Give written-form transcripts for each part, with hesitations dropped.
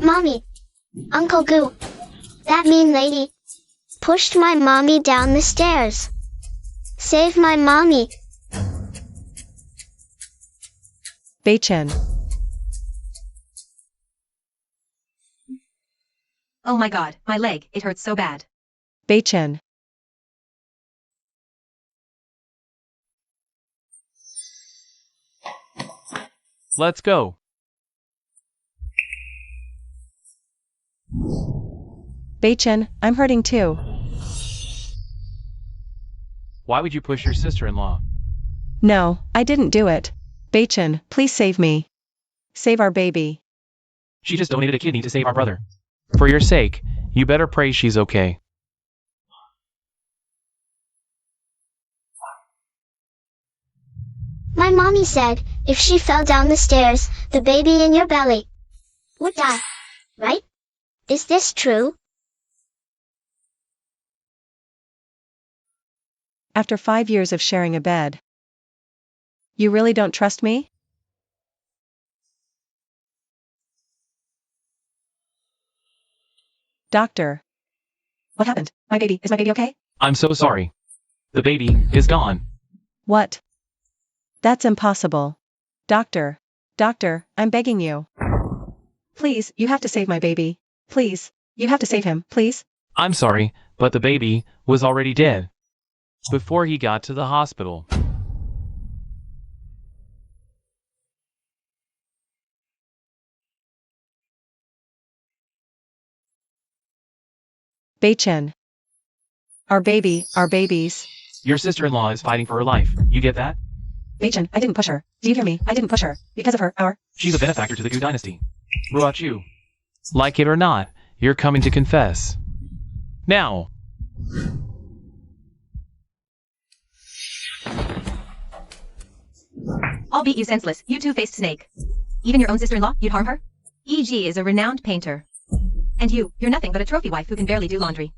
Mommy. Uncle Goo. That mean lady pushed my mommy down the stairs. Save my mommy. Beichen. Oh my god, my leg, it hurts so bad. Beichen. Let's go. Beichen, I'm hurting too. Why would you push your sister-in-law? No, I didn't do it. Beichen, please save me. Save our baby. She just donated a kidney to save our brother. For your sake, you better pray she's okay. My mommy said, if she fell down the stairs, the baby in your belly would die. Right? Is this true? After 5 years of sharing a bed. You really don't trust me? Doctor. What happened? Is my baby okay? I'm so sorry. The baby is gone. What? That's impossible. Doctor. Doctor, I'm begging you. Please, you have to save my baby. Please, you have to save him, please. I'm sorry, but the baby was already dead before he got to the hospital. Beichen. Our babies. Your sister-in-law is fighting for her life. You get that? Beichen, I didn't push her. Do you hear me? I didn't push her. Because of her, She's a benefactor to the Gu dynasty. Ruachu. Like it or not, you're coming to confess. Now. I'll beat you senseless, you two-faced snake. Even your own sister-in-law, you'd harm her? E.G. is a renowned painter. And you're nothing but a trophy wife who can barely do laundry.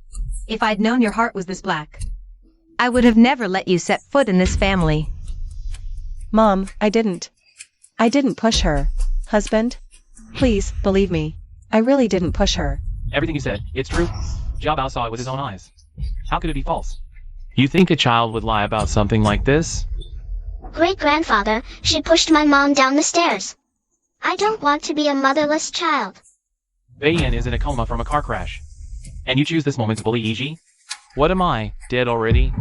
If I'd known your heart was this black, I would have never let you set foot in this family. Mom, I didn't push her. Husband? Please, believe me. I really didn't push her. Everything you said, it's true. Jiabao saw it with his own eyes. How could it be false? You think a child would lie about something like this? Great-grandfather, she pushed my mom down the stairs. I don't want to be a motherless child. Beiyan is in a coma from a car crash. And you choose this moment to bully E.G.? What am I, dead already?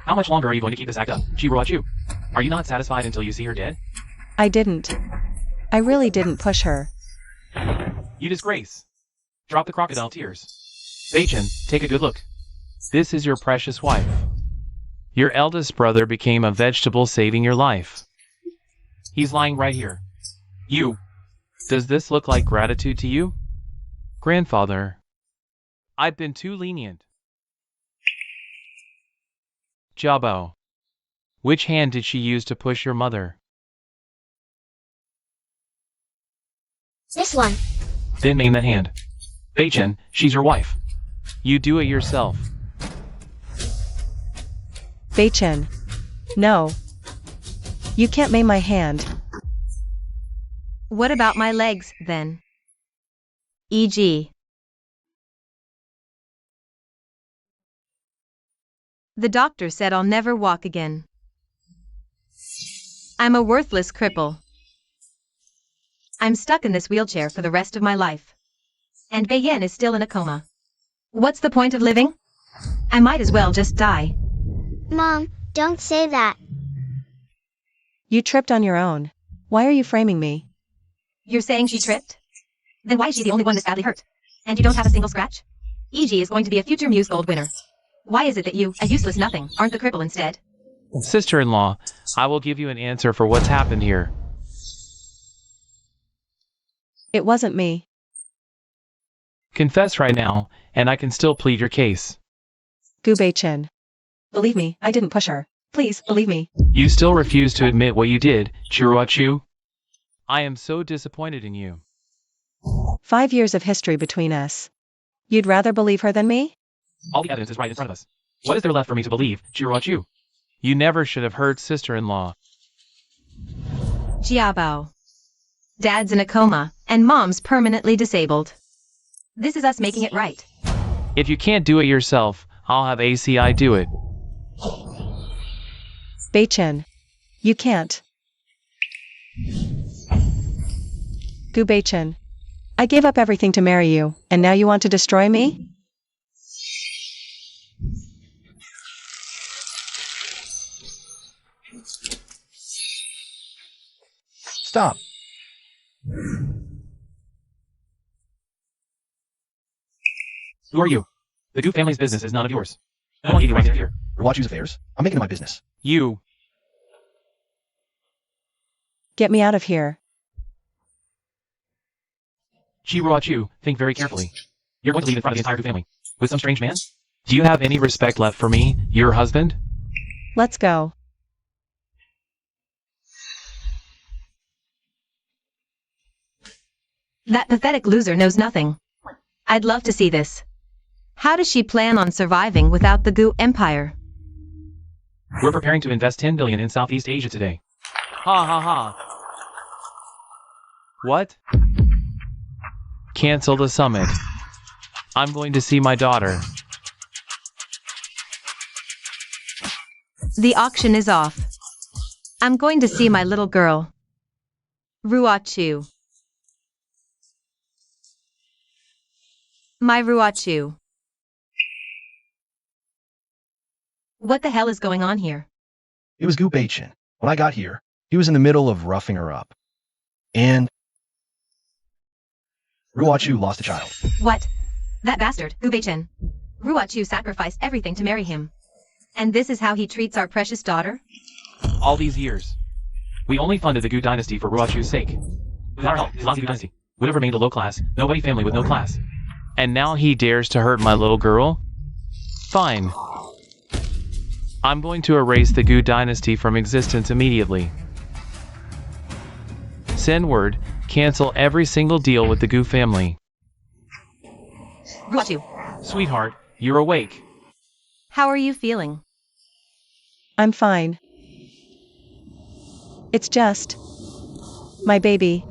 How much longer are you going to keep this act up, Chiruachu? Are you not satisfied until you see her dead? I didn't. I really didn't push her. You disgrace. Drop the crocodile tears. Beichen, take a good look. This is your precious wife. Your eldest brother became a vegetable saving your life. He's lying right here. You. Does this look like gratitude to you? Grandfather. I've been too lenient. Jiabao. Which hand did she use to push your mother? This one. Then name that hand. Beichen, she's your wife. You do it yourself. Beichen. No. You can't maim my hand. What about my legs, then? E.g. The doctor said I'll never walk again. I'm a worthless cripple. I'm stuck in this wheelchair for the rest of my life. And Beiyan is still in a coma. What's the point of living? I might as well just die. Mom, don't say that. You tripped on your own. Why are you framing me? You're saying she tripped? Then why is she the only one that's badly hurt? And you don't have a single scratch? E.g. is going to be a future Muse Gold winner. Why is it that you, a useless nothing, aren't the cripple instead? Sister-in-law, I will give you an answer for what's happened here. It wasn't me. Confess right now, and I can still plead your case. Gu Beichen. Believe me, I didn't push her. Please, believe me. You still refuse to admit what you did, Chiruachu? I am so disappointed in you. 5 years of history between us. You'd rather believe her than me? All the evidence is right in front of us. What is there left for me to believe, Chiruachu? You never should have hurt sister-in-law. Jiabao. Dad's in a coma, and mom's permanently disabled. This is us making it right. If you can't do it yourself, I'll have ACI do it. Baichin. You can't. Gu Baichin. I gave up everything to marry you, and now you want to destroy me? Stop. Who are you? The Gu family's business is none of yours. No one gave you right to here. Watch U's affairs. I'm making it my business. You. Get me out of here. Chu, think very carefully. You're going to leave in front of the entire Gu family. With some strange man? Do you have any respect left for me, your husband? Let's go. That pathetic loser knows nothing. I'd love to see this. How does she plan on surviving without the Gu Empire? We're preparing to invest 10 billion in Southeast Asia today. Ha ha ha. What? Cancel the summit. I'm going to see my daughter. The auction is off. I'm going to see my little girl. Ruachu. My Ruachu. What the hell is going on here? It was Gu Baichin. When I got here, he was in the middle of roughing her up. And Ruachu lost a child. What? That bastard, Gu Baichin. Ruachu sacrificed everything to marry him. And this is how he treats our precious daughter? All these years, we only funded the Gu dynasty for Ruachu's sake. Without our help, his lost Gu dynasty would have remained a low class, nobody family with no class. And now he dares to hurt my little girl? Fine. I'm going to erase the Gu dynasty from existence immediately. Send word, cancel every single deal with the Gu family. Ruachu. Sweetheart, you're awake. How are you feeling? I'm fine. It's just my baby.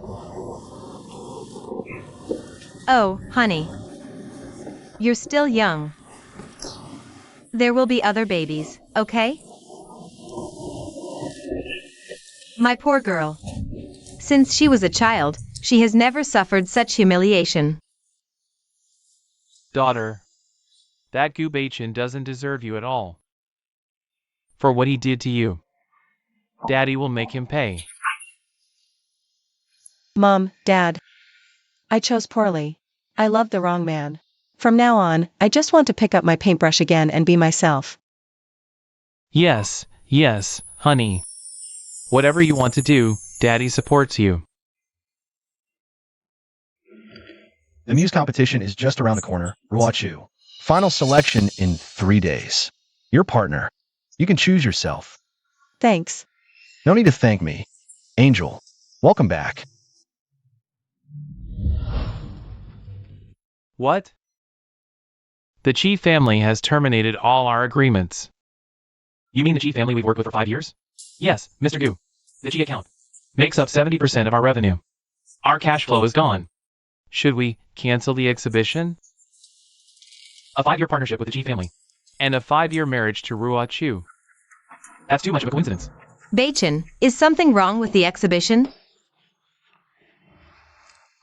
Oh, honey. You're still young. There will be other babies, okay? My poor girl. Since she was a child, she has never suffered such humiliation. Daughter, that Gu Baichin doesn't deserve you at all. For what he did to you. Daddy will make him pay. Mom, Dad. I chose poorly. I loved the wrong man. From now on, I just want to pick up my paintbrush again and be myself. Yes, honey. Whatever you want to do, Daddy supports you. The Muse competition is just around the corner. Ruachu. Final selection in 3 days. Your partner. You can choose yourself. Thanks. No need to thank me. Angel, welcome back. What? The Chi family has terminated all our agreements. You mean the Chi family we've worked with for 5 years? Yes, Mr. Gu. The Chi account makes up 70% of our revenue. Our cash flow is gone. Should we cancel the exhibition? A 5-year partnership with the Chi family. And a 5-year marriage to Ruachu. That's too much of a coincidence. Baichin, is something wrong with the exhibition?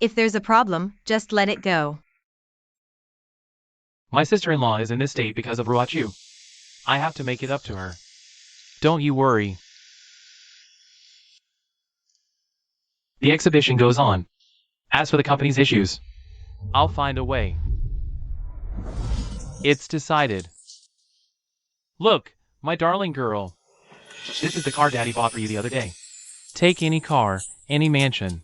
If there's a problem, just let it go. My sister-in-law is in this state because of Ruachu. I have to make it up to her. Don't you worry. The exhibition goes on. As for the company's issues, I'll find a way. It's decided. Look, my darling girl. This is the car Daddy bought for you the other day. Take any car, any mansion.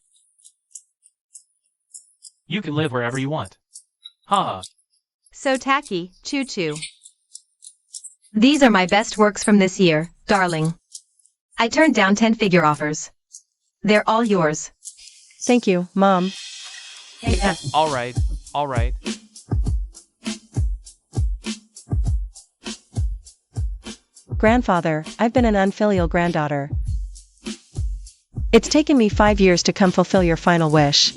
You can live wherever you want. Ha! So tacky, choo-choo. These are my best works from this year, darling. I turned down 10-figure offers. They're all yours. Thank you, Mom. All right. Grandfather, I've been an unfilial granddaughter. It's taken me 5 years to come fulfill your final wish.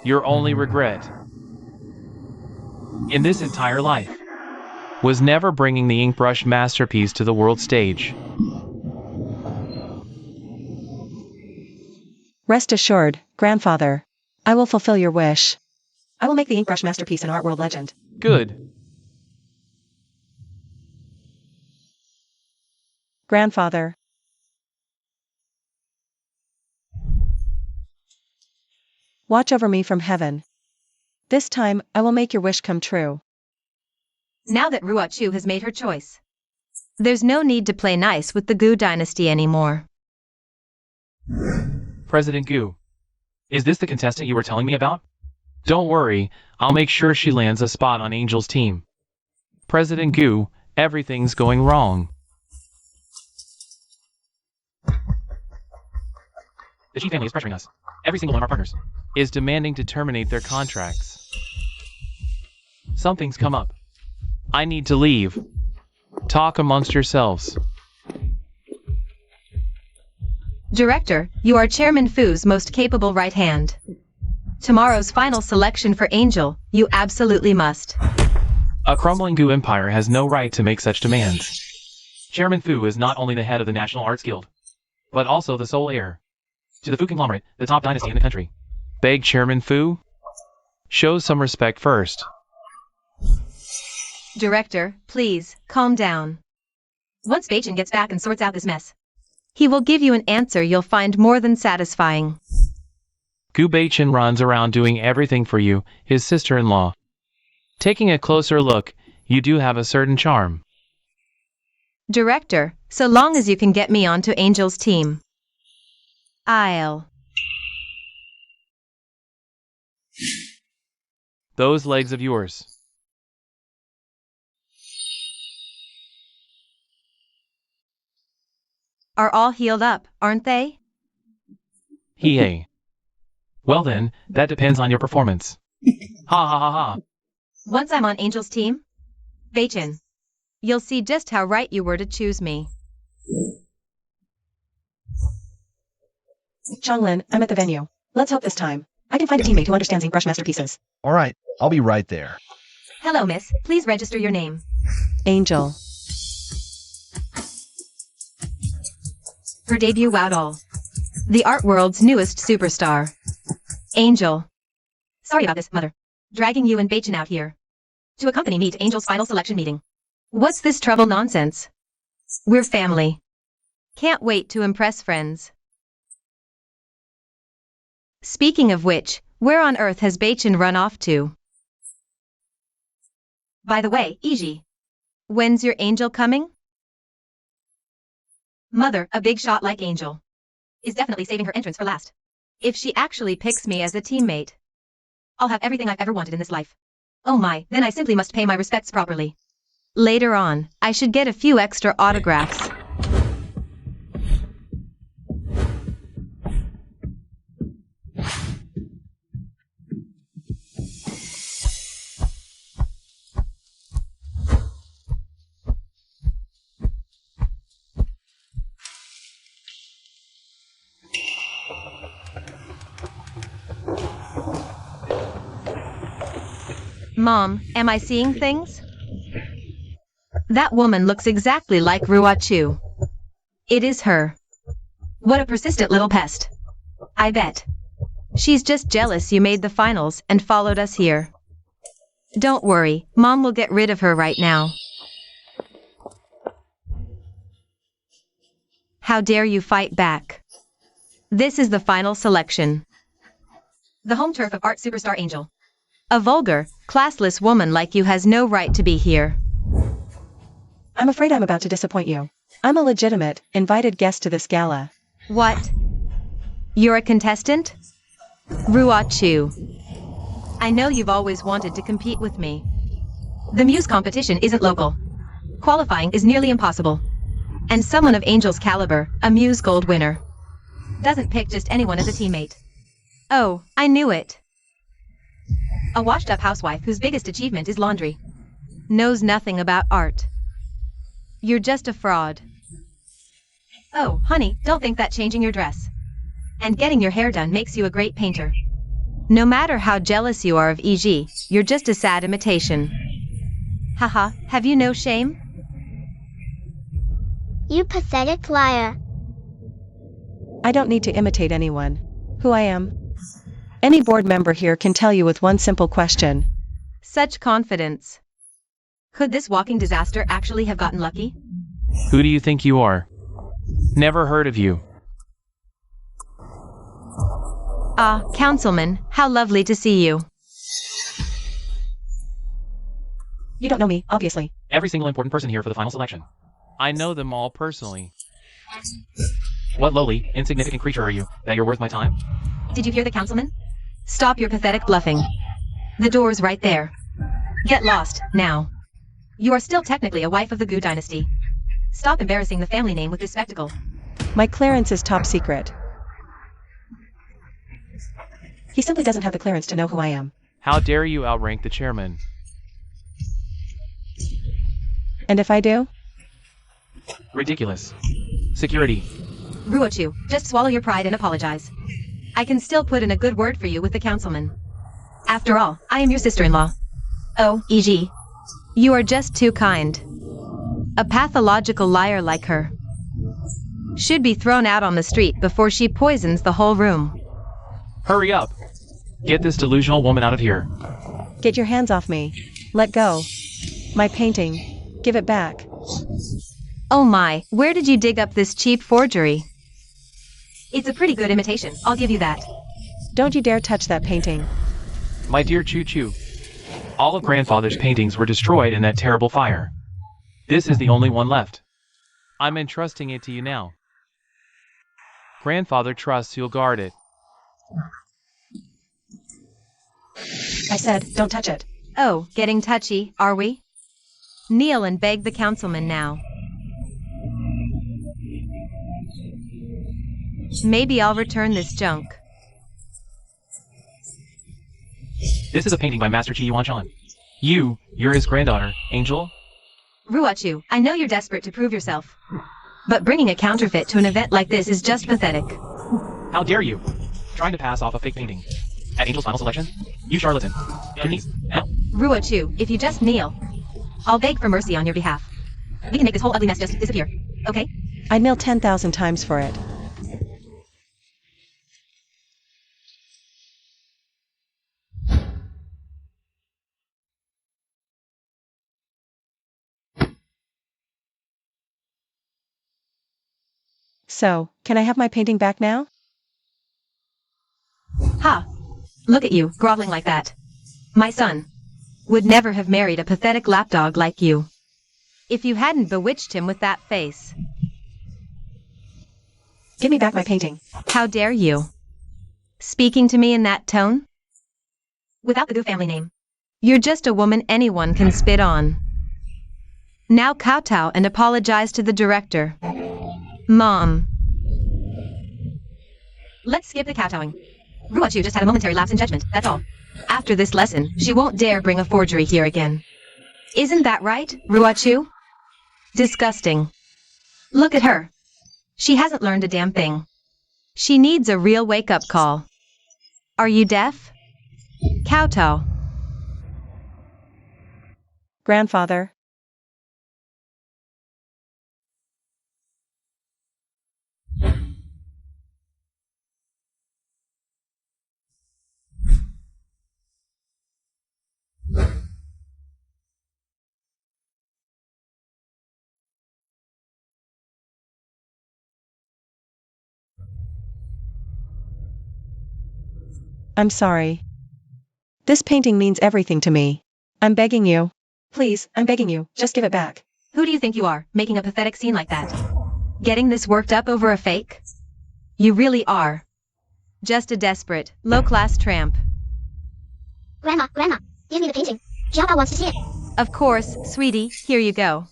Your only regret in this entire life was never bringing the ink brush masterpiece to the world stage. Rest assured, grandfather. I will fulfill your wish. I will make the ink brush masterpiece an art world legend. Good. Grandfather. Watch over me from heaven. This time, I will make your wish come true. Now that Ruochu has made her choice, there's no need to play nice with the Gu dynasty anymore. President Gu, is this the contestant you were telling me about? Don't worry, I'll make sure she lands a spot on Angel's team. President Gu, everything's going wrong. The Chi family is pressuring us. Every single one of our partners is demanding to terminate their contracts. Something's come up. I need to leave. Talk amongst yourselves. Director, you are Chairman Fu's most capable right hand. Tomorrow's final selection for Angel, you absolutely must. A crumbling Gu empire has no right to make such demands. Chairman Fu is not only the head of the National Arts Guild, but also the sole heir to the Fu conglomerate, the top dynasty in the country. Beg Chairman Fu? Show some respect first. Director, please, calm down. Once Beichin gets back and sorts out this mess, he will give you an answer you'll find more than satisfying. Gu Beichin runs around doing everything for you, his sister-in-law. Taking a closer look, you do have a certain charm. Director, so long as you can get me onto Angel's team, I'll. Those legs of yours. Are all healed up, aren't they? Hey. Well then, that depends on your performance. Ha ha ha ha. Once I'm on Angel's team, Beichin, you'll see just how right you were to choose me. Changlin, I'm at the venue. Let's hope this time I can find a teammate who understands ink brush masterpieces. All right, I'll be right there. Hello, miss. Please register your name. Angel. Her debut wowed all. The art world's newest superstar. Angel. Sorry about this, mother. Dragging you and Beichin out here to accompany me to Angel's final selection meeting. What's this trouble nonsense? We're family. Can't wait to impress friends. Speaking of which, where on earth has Beichin run off to? By the way, Iji, when's your Angel coming? Mother, a big shot like Angel is definitely saving her entrance for last. If she actually picks me as a teammate, I'll have everything I've ever wanted in this life. Oh my, then I simply must pay my respects properly. Later on, I should get a few extra autographs. Mom, am I seeing things? That woman looks exactly like Ruochu. It is her. What a persistent little pest. I bet. She's just jealous you made the finals and followed us here. Don't worry, Mom will get rid of her right now. How dare you fight back? This is the final selection. The home turf of art superstar Angel. A vulgar, classless woman like you has no right to be here. I'm afraid I'm about to disappoint you. I'm a legitimate, invited guest to this gala. What? You're a contestant? Ruochu. I know you've always wanted to compete with me. The Muse competition isn't local. Qualifying is nearly impossible. And someone of Angel's caliber, a Muse Gold winner, doesn't pick just anyone as a teammate. Oh, I knew it. A washed-up housewife whose biggest achievement is laundry. Knows nothing about art. You're just a fraud. Oh, honey, don't think that changing your dress and getting your hair done makes you a great painter. No matter how jealous you are of EG, you're just a sad imitation. Haha, have you no shame? You pathetic liar. I don't need to imitate anyone. Who I am. Any board member here can tell you with one simple question. Such confidence. Could this walking disaster actually have gotten lucky? Who do you think you are? Never heard of you. Ah, Councilman, how lovely to see you. You don't know me, obviously. Every single important person here for the final selection. I know them all personally. What lowly, insignificant creature are you, that you're worth my time? Did you hear the councilman? Stop your pathetic bluffing. The door's right there. Get lost, now. You are still technically a wife of the Gu dynasty. Stop embarrassing the family name with this spectacle. My clearance is top secret. He simply doesn't have the clearance to know who I am. How dare you outrank the chairman? And if I do? Ridiculous. Security. Ruochu, just swallow your pride and apologize. I can still put in a good word for you with the councilman. After all, I am your sister-in-law. Oh, EG. You are just too kind. A pathological liar like her should be thrown out on the street before she poisons the whole room. Hurry up. Get this delusional woman out of here. Get your hands off me. Let go. My painting. Give it back. Oh my, where did you dig up this cheap forgery? It's a pretty good imitation, I'll give you that. Don't you dare touch that painting. My dear Choo-Choo. All of grandfather's paintings were destroyed in that terrible fire. This is the only one left. I'm entrusting it to you now. Grandfather trusts you'll guard it. I said, don't touch it. Oh, getting touchy, are we? Kneel and beg the councilman now. Maybe I'll return this junk. This is a painting by Master Chi Yuan-chan. You're his granddaughter, Angel? Ruochu, I know you're desperate to prove yourself. But bringing a counterfeit to an event like this is just pathetic. How dare you? Trying to pass off a fake painting. At Angel's final selection? You charlatan. Please, now. Ruochu, if you just kneel, I'll beg for mercy on your behalf. We can make this whole ugly mess just disappear, okay? I'd kneel 10,000 times for it. So, can I have my painting back now? Ha! Look at you, groveling like that. My son would never have married a pathetic lapdog like you. If you hadn't bewitched him with that face. Give me back my painting. How dare you? Speaking to me in that tone? Without the Gu family name. You're just a woman anyone can spit on. Now kowtow and apologize to the director. Mom. Let's skip the kowtowing. Ruochu just had a momentary lapse in judgment, that's all. After this lesson, she won't dare bring a forgery here again. Isn't that right, Ruochu? Disgusting. Look at her. She hasn't learned a damn thing. She needs a real wake-up call. Are you deaf? Kowtow. Grandfather. I'm sorry. This painting means everything to me. I'm begging you. Please, I'm begging you, just give it back. Who do you think you are, making a pathetic scene like that? Getting this worked up over a fake? You really are. Just a desperate, low-class tramp. Grandma, give me the painting. Jiapa wants to see it. Of course, sweetie, here you go.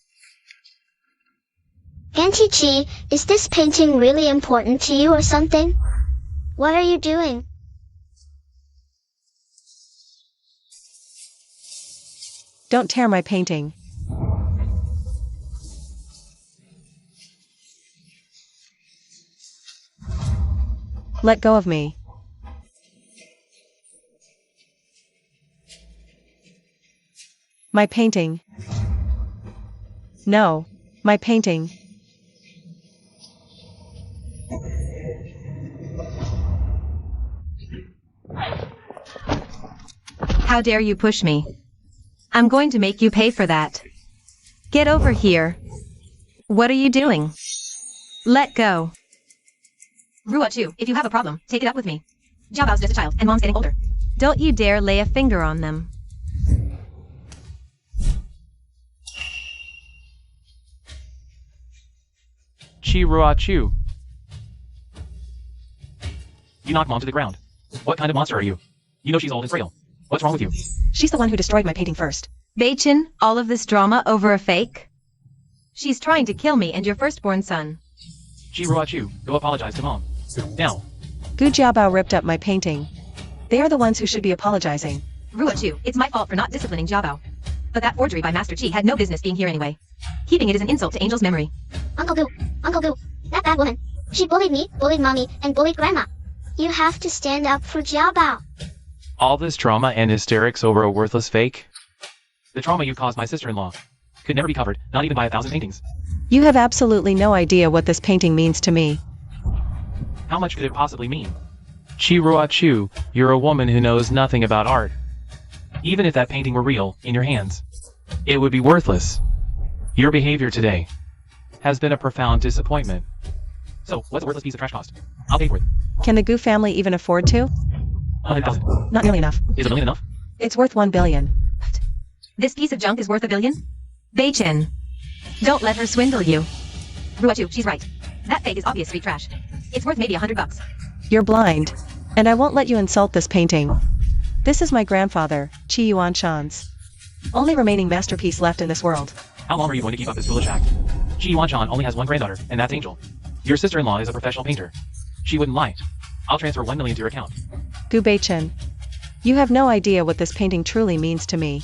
Auntie Chi, is this painting really important to you or something? What are you doing? Don't tear my painting. Let go of me. My painting. No. My painting. How dare you push me? I'm going to make you pay for that. Get over here. What are you doing? Let go. Ruochu, if you have a problem, take it up with me. Jiabao's just a child, and mom's getting older. Don't you dare lay a finger on them. Ruochu. You knocked mom to the ground. What kind of monster are you? You know she's old and frail. What's wrong with you? She's the one who destroyed my painting first. Beichin, all of this drama over a fake? She's trying to kill me and your firstborn son. Ruochu, go apologize to mom. Now. Gu Jiabao ripped up my painting. They are the ones who should be apologizing. Ruochu, it's my fault for not disciplining Jiabao. But that forgery by Master Chi had no business being here anyway. Keeping it is an insult to Angel's memory. Uncle Gu, that bad woman. She bullied me, bullied mommy, and bullied grandma. You have to stand up for Jiabao. All this trauma and hysterics over a worthless fake? The trauma you caused my sister-in-law could never be covered, not even by 1,000 paintings. You have absolutely no idea what this painting means to me. How much could it possibly mean? Ruochu, you're a woman who knows nothing about art. Even if that painting were real, in your hands, it would be worthless. Your behavior today has been a profound disappointment. So, what's a worthless piece of trash cost? I'll pay for it. Can the Gu family even afford to? 100,000. Not nearly enough. Is $1 million enough? It's worth 1 billion. This piece of junk is worth $1 billion? Beichin, don't let her swindle you. Ruochu, she's right. That fake is obvious street trash. It's worth maybe $100. You're blind. And I won't let you insult this painting. This is my grandfather, Qi Yuanshan's only remaining masterpiece left in this world. How long are you going to keep up this foolish act? Qi Yuanshan only has one granddaughter, and that's Angel. Your sister-in-law is a professional painter. She wouldn't lie. I'll transfer 1 million to your account. Gu Beichin, you have no idea what this painting truly means to me.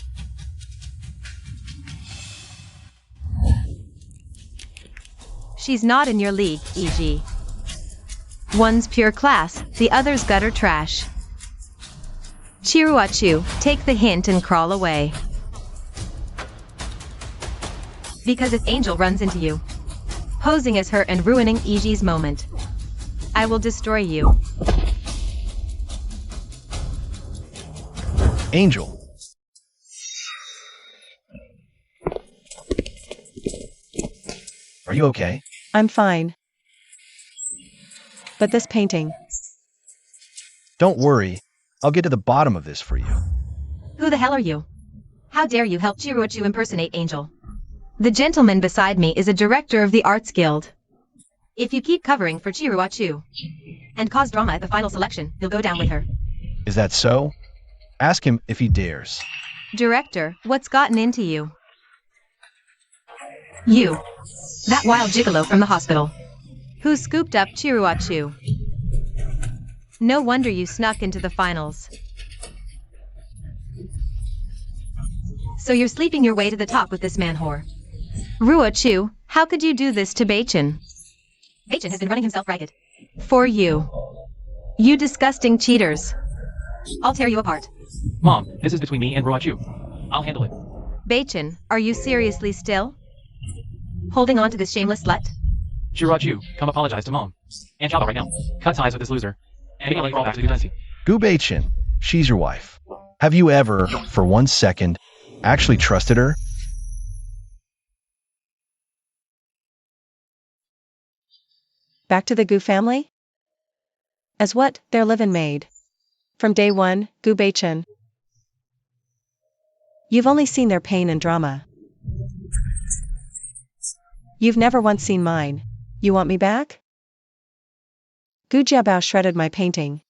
She's not in your league, E.G. One's pure class, the other's gutter trash. Ruochu, take the hint and crawl away. Because if Angel runs into you, posing as her and ruining E.G.'s moment, I will destroy you. Angel. Are you okay? I'm fine. But this painting. Don't worry. I'll get to the bottom of this for you. Who the hell are you? How dare you help Ruochu impersonate Angel? The gentleman beside me is a director of the Arts Guild. If you keep covering for Ruochu and cause drama at the final selection, you'll go down with her. Is that so? Ask him if he dares. Director, what's gotten into you? You. That wild gigolo from the hospital. Who scooped up Ruochu. No wonder you snuck into the finals. So you're sleeping your way to the top with this man whore. Ruochu, how could you do this to Beichin? Beichin has been running himself ragged. For you. You disgusting cheaters. I'll tear you apart. Mom, this is between me and Ruochu. I'll handle it. Beichin, are you seriously still holding on to this shameless slut? Ruochu, come apologize to Mom. And Jiabao right now. Cut ties with this loser. And maybe I'll let you all back to the dynasty. Gu Beichin, she's your wife. Have you ever, for 1 second, actually trusted her? Back to the Gu family? As what, their live-in maid. From day one, Gu Beichin. You've only seen their pain and drama. You've never once seen mine. You want me back? Gu Jiabao shredded my painting.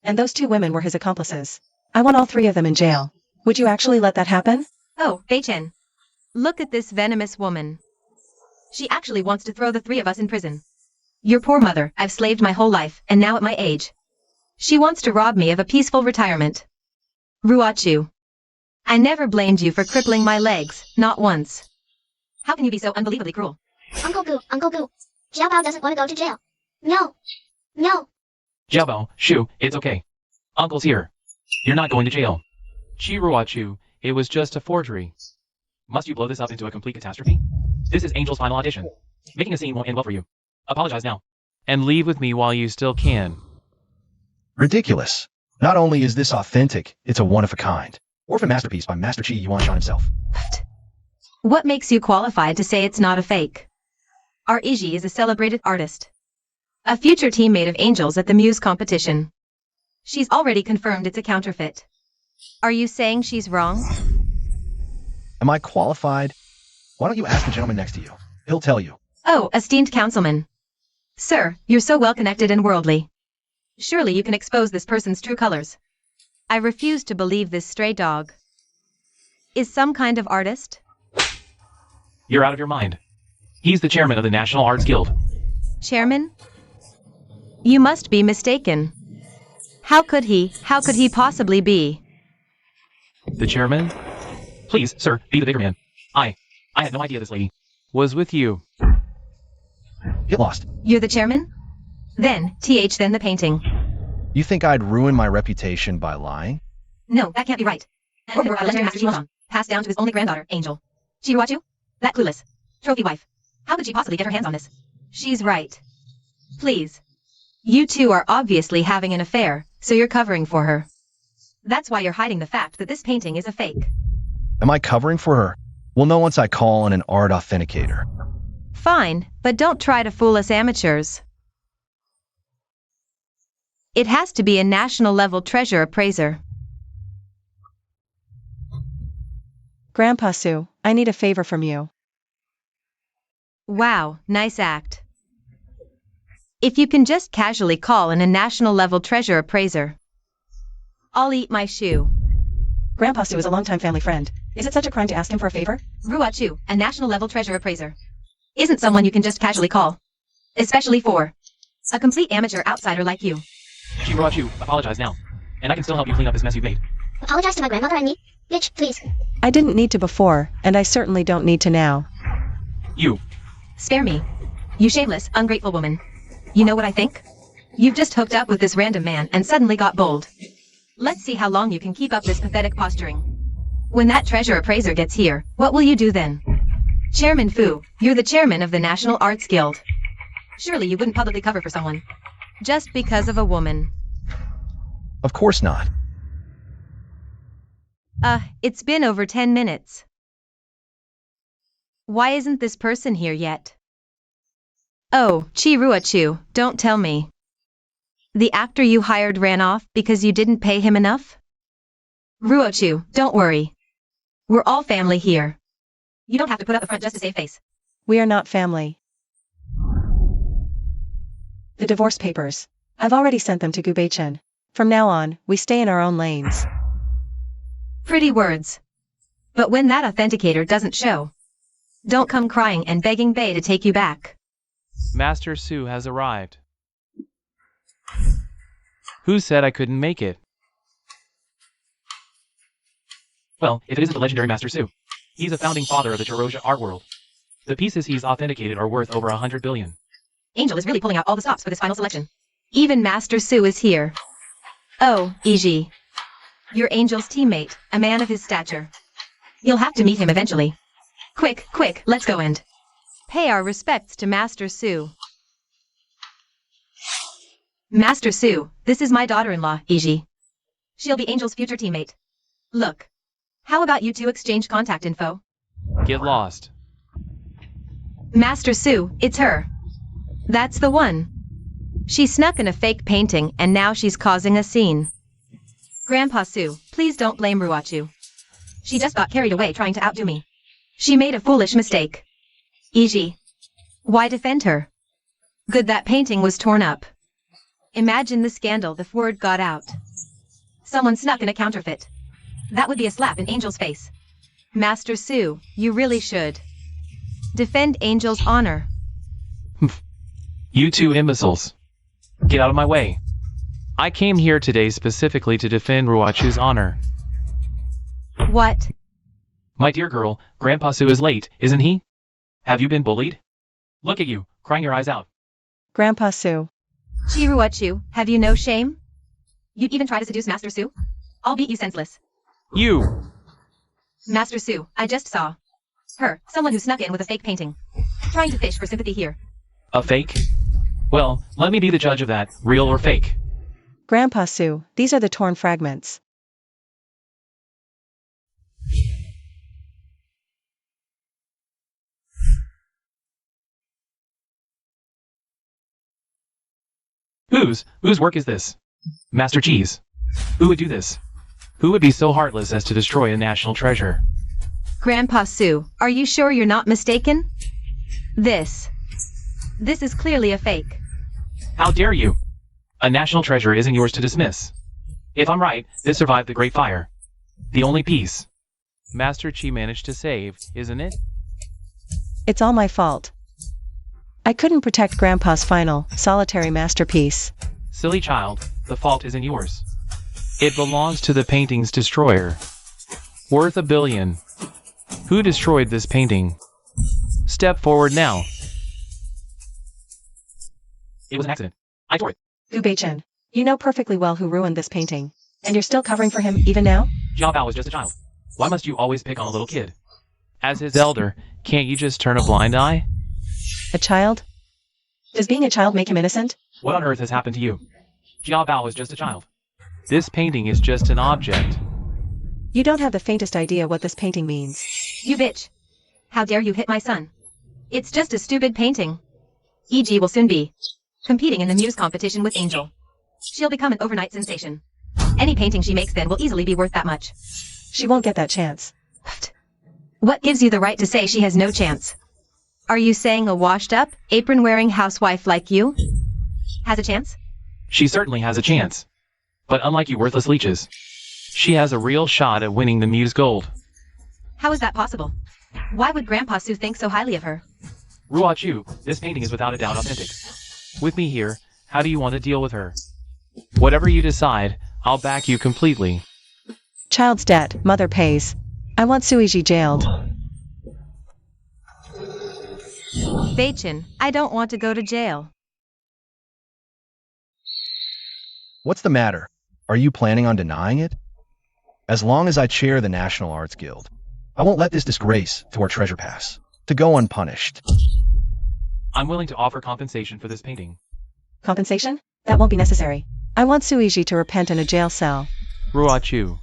And those 2 women were his accomplices. I want all 3 of them in jail. Would you actually let that happen? Oh, Beichin. Look at this venomous woman. She actually wants to throw the 3 of us in prison. Your poor mother, I've slaved my whole life, and now at my age, she wants to rob me of a peaceful retirement. Ruochu. I never blamed you for crippling my legs, not once. How can you be so unbelievably cruel? Uncle Gu. Jiabao doesn't want to go to jail. No. Jiabao, shoo, it's okay. Uncle's here. You're not going to jail. Ruochu, It was just a forgery. Must you blow this up into a complete catastrophe? This is Angel's final audition. Making a scene won't end well for you. Apologize now. And leave with me while you still can. Ridiculous. Not only is this authentic, it's a one-of-a-kind. Orphan masterpiece by Master Chi Yuanshan himself. What makes you qualified to say it's not a fake? Our Iji is a celebrated artist. A future teammate of Angel's at the Muse competition. She's already confirmed it's a counterfeit. Are you saying she's wrong? Am I qualified? Why don't you ask the gentleman next to you? He'll tell you. Oh, esteemed councilman. Sir, you're so well connected and worldly. Surely you can expose this person's true colors. I refuse to believe this stray dog is some kind of artist. You're out of your mind. He's the chairman of the National Arts Guild. Chairman? You must be mistaken. How could he possibly be? The chairman? Please, sir, be the bigger man. I had no idea this lady was with you. Get lost. You're the chairman? Then the painting. You think I'd ruin my reputation by lying? No, that can't be right. Or a legendary Master Chi passed down to his only granddaughter, Angel. Chiruachu? That clueless trophy wife. How could she possibly get her hands on this? She's right. Please. You two are obviously having an affair, so you're covering for her. That's why you're hiding the fact that this painting is a fake. Am I covering for her? We'll know once I call on an art authenticator. Fine, but don't try to fool us amateurs. It has to be a national-level treasure appraiser. Grandpa Sue, I need a favor from you. Wow, nice act. If you can just casually call in a national-level treasure appraiser, I'll eat my shoe. Grandpa Sue is a longtime family friend. Is it such a crime to ask him for a favor? Ruachu, a national-level treasure appraiser, isn't someone you can just casually call. Especially for a complete amateur outsider like you. Chiruachu, apologize now. And I can still help you clean up this mess you've made. Apologize to my grandmother and me. Bitch, please. I didn't need to before, and I certainly don't need to now. You. Spare me. You shameless, ungrateful woman. You know what I think? You've just hooked up with this random man and suddenly got bold. Let's see how long you can keep up this pathetic posturing. When that treasure appraiser gets here, what will you do then? Chairman Fu, you're the chairman of the National Arts Guild. Surely you wouldn't publicly cover for someone just because of a woman. Of course not. It's been over 10 minutes. Why isn't this person here yet? Oh, Chiruachu, don't tell me. The actor you hired ran off because you didn't pay him enough? Ruochu, don't worry. We're all family here. You don't have to put up a front just to save face. We are not family. The divorce papers. I've already sent them to Gubeichen. From now on, we stay in our own lanes. Pretty words. But when that authenticator doesn't show, don't come crying and begging Bei to take you back. Master Su has arrived. Who said I couldn't make it? Well, if it isn't the legendary Master Su. He's a founding father of the Chiroja art world. The pieces he's authenticated are worth over 100 billion. Angel is really pulling out all the stops for this final selection. Even Master Su is here. Oh, Iji. You're Angel's teammate, a man of his stature. You'll have to meet him eventually. Quick, let's go and pay our respects to Master Su. Master Su, this is my daughter-in-law, Iji. She'll be Angel's future teammate. Look. How about you two exchange contact info? Get lost. Master Su, it's her. That's the one. She snuck in a fake painting and now she's causing a scene. Grandpa Su, please don't blame Ruachu. She just got carried away trying to outdo me. She made a foolish mistake. Iji. Why defend her? Good that painting was torn up. Imagine the scandal if word got out. Someone snuck in a counterfeit. That would be a slap in Angel's face. Master Su, you really should defend Angel's honor. You two imbeciles. Get out of my way. I came here today specifically to defend Ruachu's honor. What? My dear girl, Grandpa Su is late, isn't he? Have you been bullied? Look at you, crying your eyes out. Grandpa Sue. Chiruachu, have you no shame? You'd even try to seduce Master Su? I'll beat you senseless. You! Master Sue, I just saw her, someone who snuck in with a fake painting. Trying to fish for sympathy here. A fake? Well, let me be the judge of that, real or fake. Grandpa Sue, these are the torn fragments. Whose work is this? Master Cheese. Who would do this? Who would be so heartless as to destroy a national treasure? Grandpa Sue, are you sure you're not mistaken? This is clearly a fake. How dare you? A national treasure isn't yours to dismiss. If I'm right, this survived the Great Fire. The only piece Master Chi managed to save, isn't it? It's all my fault. I couldn't protect Grandpa's final, solitary masterpiece. Silly child, the fault isn't yours. It belongs to the painting's destroyer. Worth $1 billion. Who destroyed this painting? Step forward now. It was an accident. I tore it. Gu Beichen, you know perfectly well who ruined this painting. And you're still covering for him, even now? Jiao Bao was just a child. Why must you always pick on a little kid? As his elder, can't you just turn a blind eye? A child? Does being a child make him innocent? What on earth has happened to you? Jiao Bao is just a child. This painting is just an object. You don't have the faintest idea what this painting means. You bitch. How dare you hit my son? It's just a stupid painting. EG will soon be competing in the muse competition with Angel. She'll become an overnight sensation. Any painting she makes then will easily be worth that much. She won't get that chance. What gives you the right to say she has no chance? Are you saying a washed-up, apron-wearing housewife like you has a chance? She certainly has a chance. But unlike you worthless leeches, she has a real shot at winning the Muse Gold. How is that possible? Why would Grandpa Sue think so highly of her? Ruo Chu, this painting is without a doubt authentic. With me here, how do you want to deal with her? Whatever you decide, I'll back you completely. Child's debt, mother pays. I want Suiji jailed. Beichin, I don't want to go to jail. What's the matter? Are you planning on denying it? As long as I chair the National Arts Guild, I won't let this disgrace to our treasure pass to go unpunished. I'm willing to offer compensation for this painting. Compensation? That won't be necessary. I want Suiji to repent in a jail cell. Ruo Chu.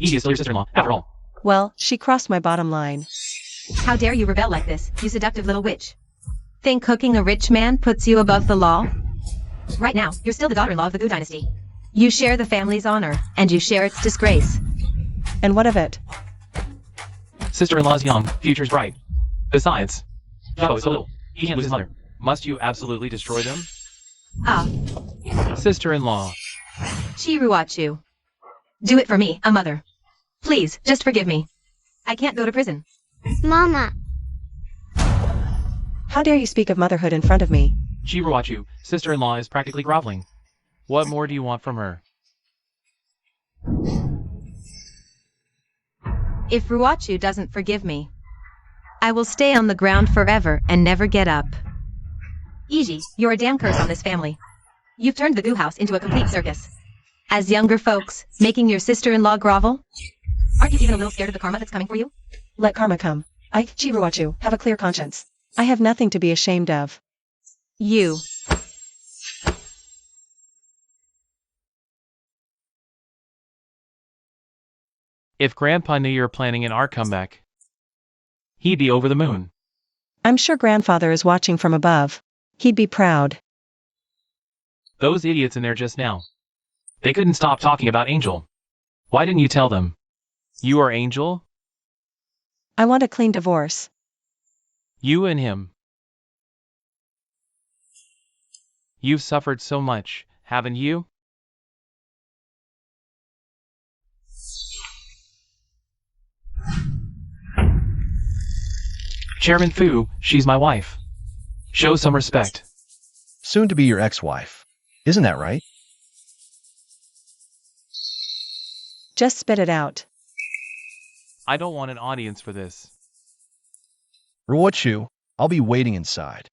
Edie is still your sister-in-law, after all. Well, she crossed my bottom line. How dare you rebel like this, you seductive little witch? Think hooking a rich man puts you above the law? Right now, you're still the daughter-in-law of the Gu dynasty. You share the family's honor, and you share its disgrace. And what of it? Sister-in-law's young, future's bright. Besides, Zhao is so little. He can't lose his mother. Must you absolutely destroy them? Ah. Sister-in-law. Chiruachu. Do it for me, a mother. Please, just forgive me. I can't go to prison. Mama. How dare you speak of motherhood in front of me? Chiruachu, sister-in-law is practically groveling. What more do you want from her? If Ruachu doesn't forgive me, I will stay on the ground forever and never get up. Iji, you're a damn curse on this family. You've turned the Gu house into a complete circus. As younger folks, making your sister-in-law grovel? Aren't you even a little scared of the karma that's coming for you? Let karma come. I, Chiruachu, have a clear conscience. I have nothing to be ashamed of. You. If Grandpa knew you're planning an art comeback, he'd be over the moon. I'm sure Grandfather is watching from above. He'd be proud. Those idiots in there just now. They couldn't stop talking about Angel. Why didn't you tell them? You are Angel? I want a clean divorce. You and him. You've suffered so much, haven't you? Chairman Fu, she's my wife. Show some respect. Soon to be your ex-wife. Isn't that right? Just spit it out. I don't want an audience for this. Ruochu, I'll be waiting inside.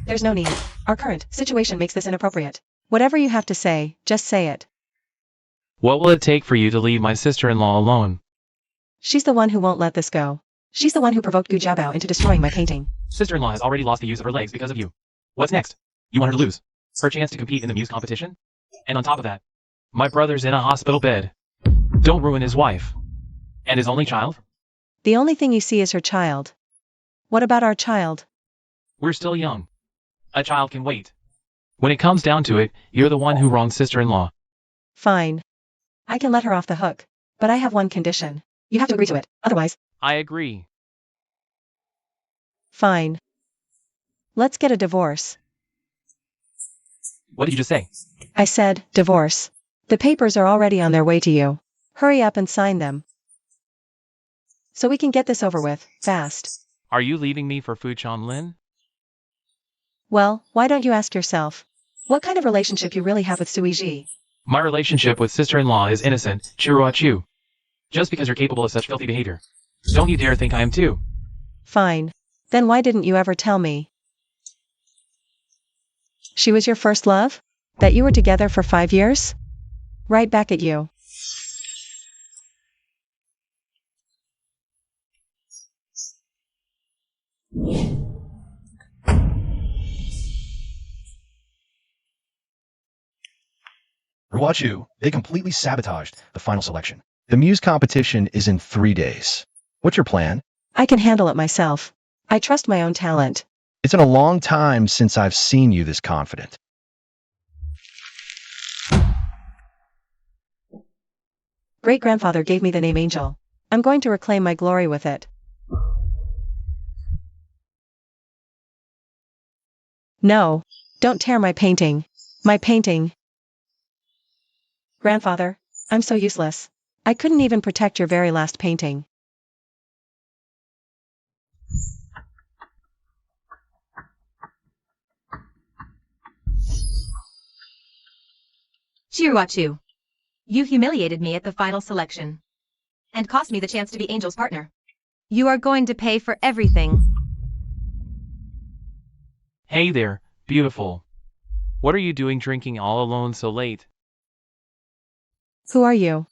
There's no need. Our current situation makes this inappropriate. Whatever you have to say, just say it. What will it take for you to leave my sister-in-law alone? She's the one who won't let this go. She's the one who provoked Gu Jiabao into destroying my painting. Sister-in-law has already lost the use of her legs because of you. What's next? You want her to lose her chance to compete in the muse competition? And on top of that, my brother's in a hospital bed. Don't ruin his wife. And his only child? The only thing you see is her child. What about our child? We're still young. A child can wait. When it comes down to it, you're the one who wronged sister-in-law. Fine. I can let her off the hook. But I have one condition. You have to agree to it, otherwise. I agree. Fine. Let's get a divorce. What did you just say? I said, divorce. The papers are already on their way to you. Hurry up and sign them. So we can get this over with, fast. Are you leaving me for Fu Chanlin? Well, why don't you ask yourself? What kind of relationship you really have with Sui Ji? My relationship with sister-in-law is innocent, Chirua Chu. Just because you're capable of such filthy behavior. Don't you dare think I am too. Fine. Then why didn't you ever tell me? She was your first love? That you were together for 5 years? Right back at you. Ruachu, they completely sabotaged the final selection. The muse competition is in 3 days. What's your plan? I can handle it myself. I trust my own talent. It's been a long time since I've seen you this confident. Great-grandfather gave me the name Angel. I'm going to reclaim my glory with it. No, don't tear my painting. My painting. Grandfather, I'm so useless. I couldn't even protect your very last painting. Chiruachu, you humiliated me at the final selection. And cost me the chance to be Angel's partner. You are going to pay for everything. Hey there, beautiful. What are you doing drinking all alone so late? Who are you?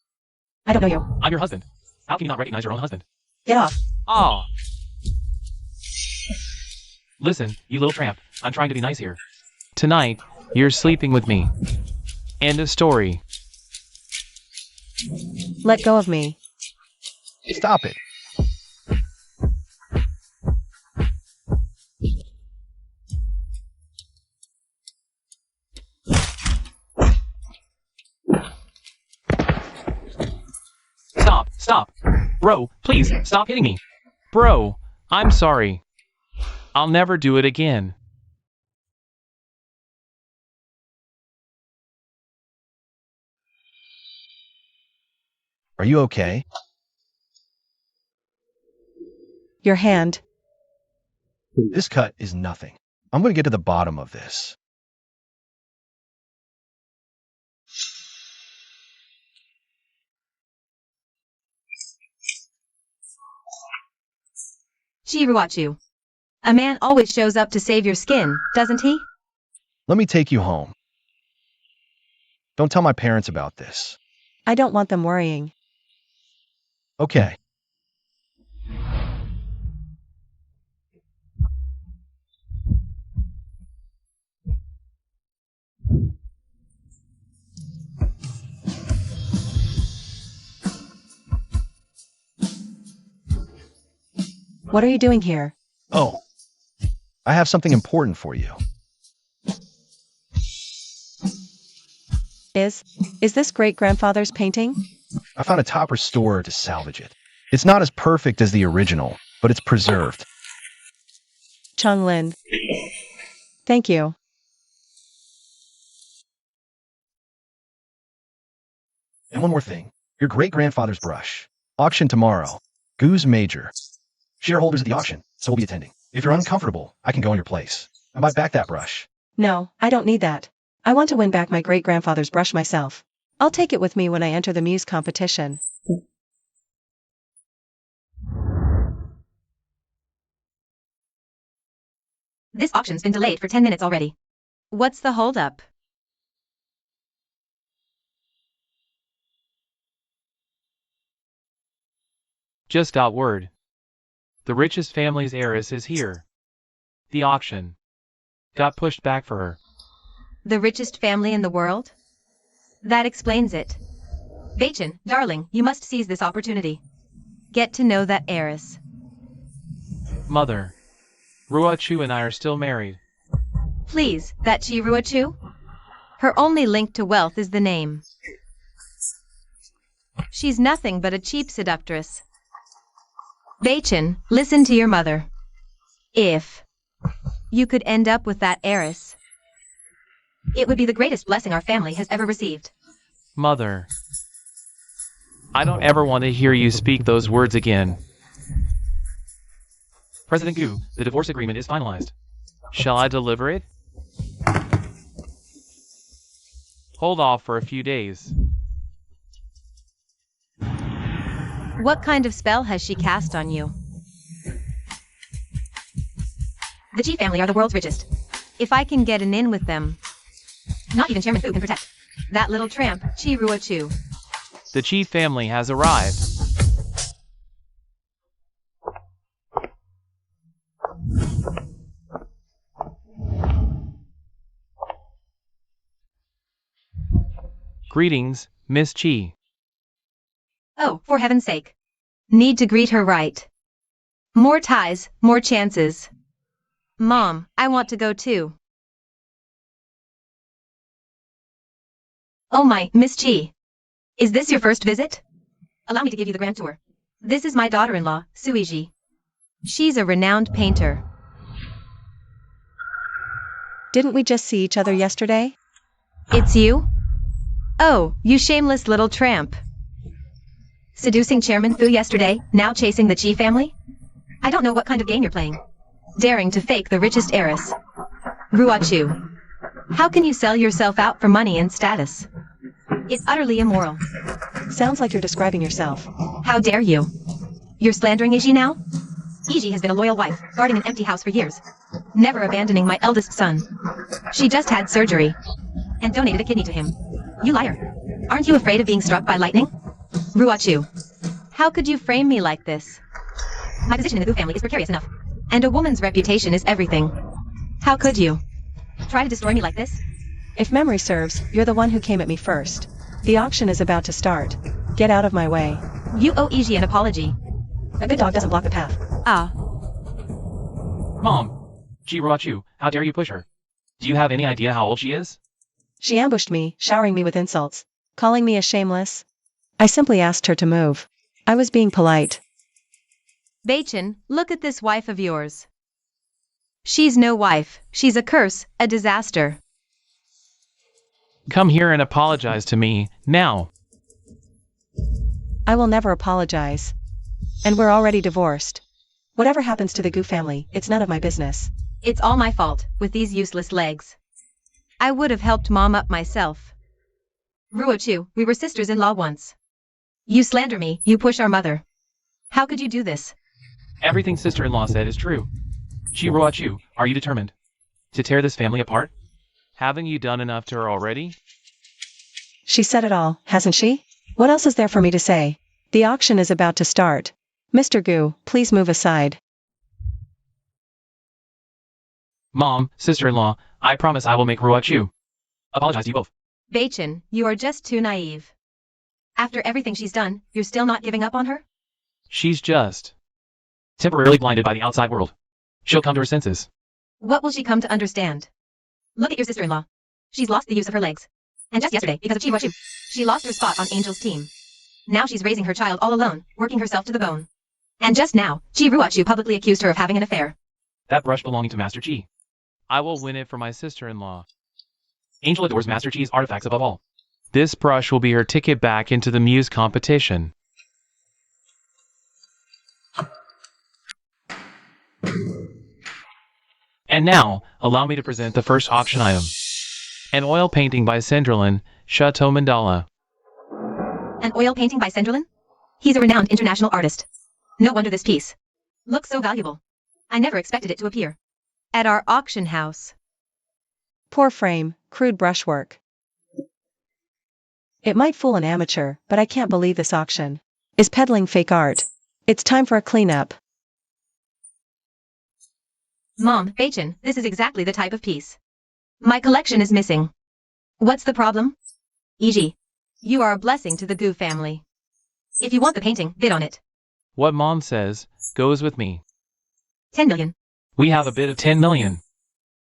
I don't know you. I'm your husband. How can you not recognize your own husband? Get off. Ah. Listen, you little tramp. I'm trying to be nice here. Tonight, you're sleeping with me. End of story. Let go of me. Stop it. Stop. Bro, please, stop hitting me. Bro, I'm sorry. I'll never do it again. Are you okay? Your hand. This cut is nothing. I'm going to get to the bottom of this. Chiruachu. A man always shows up to save your skin, doesn't he? Let me take you home. Don't tell my parents about this. I don't want them worrying. Okay. What are you doing here? Oh, I have something important for you. Is this great-grandfather's painting? I found a top restorer to salvage it. It's not as perfect as the original, but it's preserved. Changlin. Thank you. And one more thing. Your great-grandfather's brush. Auction tomorrow. Goose Major. Shareholders at the auction, so we'll be attending. If you're uncomfortable, I can go in your place. I might back that brush. No, I don't need that. I want to win back my great-grandfather's brush myself. I'll take it with me when I enter the muse competition. This auction's been delayed for 10 minutes already. What's the holdup? Just got word. The richest family's heiress is here. The auction got pushed back for her. The richest family in the world? That explains it. Bachin, darling, you must seize this opportunity. Get to know that heiress. Mother, Ruochu and I are still married. Please, that Chi Ruochu? Her only link to wealth is the name. She's nothing but a cheap seductress. Bachin, listen to your mother. If you could end up with that heiress, it would be the greatest blessing our family has ever received. Mother, I don't ever want to hear you speak those words again. President Gu, the divorce agreement is finalized. Shall I deliver it? Hold off for a few days. What kind of spell has she cast on you? The Chi family are the world's richest. If I can get an in with them, not even Chairman Fu can protect that little tramp, Chi Ruochu. The Chi family has arrived. Greetings, Miss Chi. Oh, for heaven's sake. Need to greet her right. More ties, more chances. Mom, I want to go too. Oh my, Miss Chi. Is this your first visit? Allow me to give you the grand tour. This is my daughter-in-law, Suiji. She's a renowned painter. Didn't we just see each other yesterday? It's you? Oh, you shameless little tramp. Seducing Chairman Fu yesterday, now chasing the Chi family? I don't know what kind of game you're playing. Daring to fake the richest heiress. Ruochu. How can you sell yourself out for money and status? It's utterly immoral. Sounds like you're describing yourself. How dare you? You're slandering Iji now? Iji has been a loyal wife, guarding an empty house for years. Never abandoning my eldest son. She just had surgery. And donated a kidney to him. You liar. Aren't you afraid of being struck by lightning? Ruochu. How could you frame me like this? My position in the Gu family is precarious enough. And a woman's reputation is everything. How could you try to destroy me like this? If memory serves, you're the one who came at me first. The auction is about to start. Get out of my way. You owe Iji an apology. A good dog doesn't block the path. Ah. Mom, Chi Ruochu, how dare you push her? Do you have any idea how old she is? She ambushed me, showering me with insults, calling me a shameless. I simply asked her to move. I was being polite. Bachin, look at this wife of yours. She's no wife, she's a curse, a disaster. Come here and apologize to me, now. I will never apologize. And we're already divorced. Whatever happens to the Gu family, it's none of my business. It's all my fault, with these useless legs. I would have helped Mom up myself. Ruochu, we were sisters-in-law once. You slander me, you push our mother. How could you do this? Everything sister-in-law said is true. Chi Ruochu, are you determined to tear this family apart? Haven't you done enough to her already? She said it all, hasn't she? What else is there for me to say? The auction is about to start. Mr. Gu, please move aside. Mom, sister-in-law, I promise I will make Ruochu apologize to you both. Bachin, you are just too naive. After everything she's done, you're still not giving up on her? She's just temporarily blinded by the outside world. She'll come to her senses. What will she come to understand? Look at your sister-in-law. She's lost the use of her legs. And just yesterday, because of Chi Ruochu, she lost her spot on Angel's team. Now she's raising her child all alone, working herself to the bone. And just now, Chi Ruochu publicly accused her of having an affair. That brush belonging to Master Chi. I will win it for my sister-in-law. Angel adores Master Chi's artifacts above all. This brush will be her ticket back into the Muse competition. And now, allow me to present the first auction item. An oil painting by Senderlin, Chateau Mandala. An oil painting by Senderlin? He's a renowned international artist. No wonder this piece looks so valuable. I never expected it to appear at our auction house. Poor frame, crude brushwork. It might fool an amateur, but I can't believe this auction is peddling fake art. It's time for a cleanup. Mom, Bacon, this is exactly the type of piece. My collection is missing. What's the problem? E.g., you are a blessing to the Goo family. If you want the painting, bid on it. What Mom says goes with me. 10 million. We have a bid of 10 million.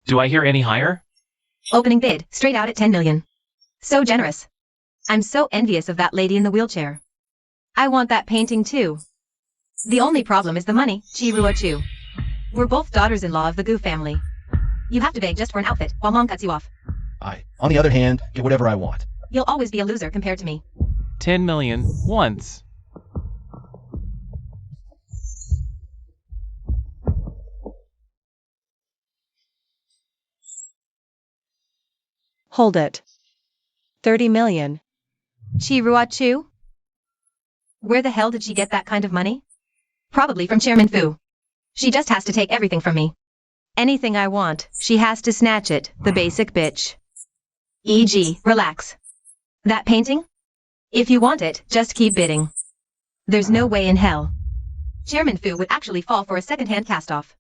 Do I hear any higher? Opening bid, straight out at 10 million. So generous. I'm so envious of that lady in the wheelchair. I want that painting too. The only problem is the money, Chiruachu. We're both daughters-in-law of the Goo family. You have to beg just for an outfit, while Mom cuts you off. I, on the other hand, get whatever I want. You'll always be a loser compared to me. 10 million once. Hold it. 30 million. Chiruachu? Where the hell did she get that kind of money? Probably from Chairman Fu. She just has to take everything from me. Anything I want, she has to snatch it, the basic bitch. E.g., relax. That painting? If you want it, just keep bidding. There's no way in hell. Chairman Fu would actually fall for a second-hand cast-off.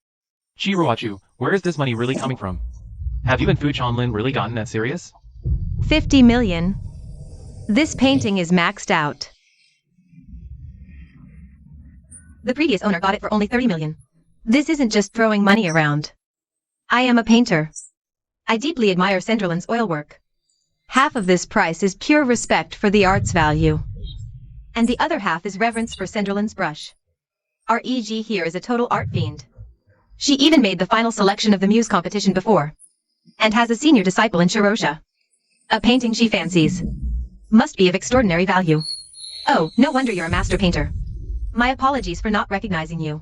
Chiruachu, where is this money really coming from? Have you and Fu Chanlin really gotten that serious? 50 million. This painting is maxed out. The previous owner got it for only 30 million. This isn't just throwing money around. I am a painter. I deeply admire Senderlin's oil work. Half of this price is pure respect for the art's value. And the other half is reverence for Senderlin's brush. Our EG here is a total art fiend. She even made the final selection of the Muse competition before. And has a senior disciple in Shirosha. A painting she fancies. Must be of extraordinary value. Oh, no wonder you're a master painter. My apologies for not recognizing you.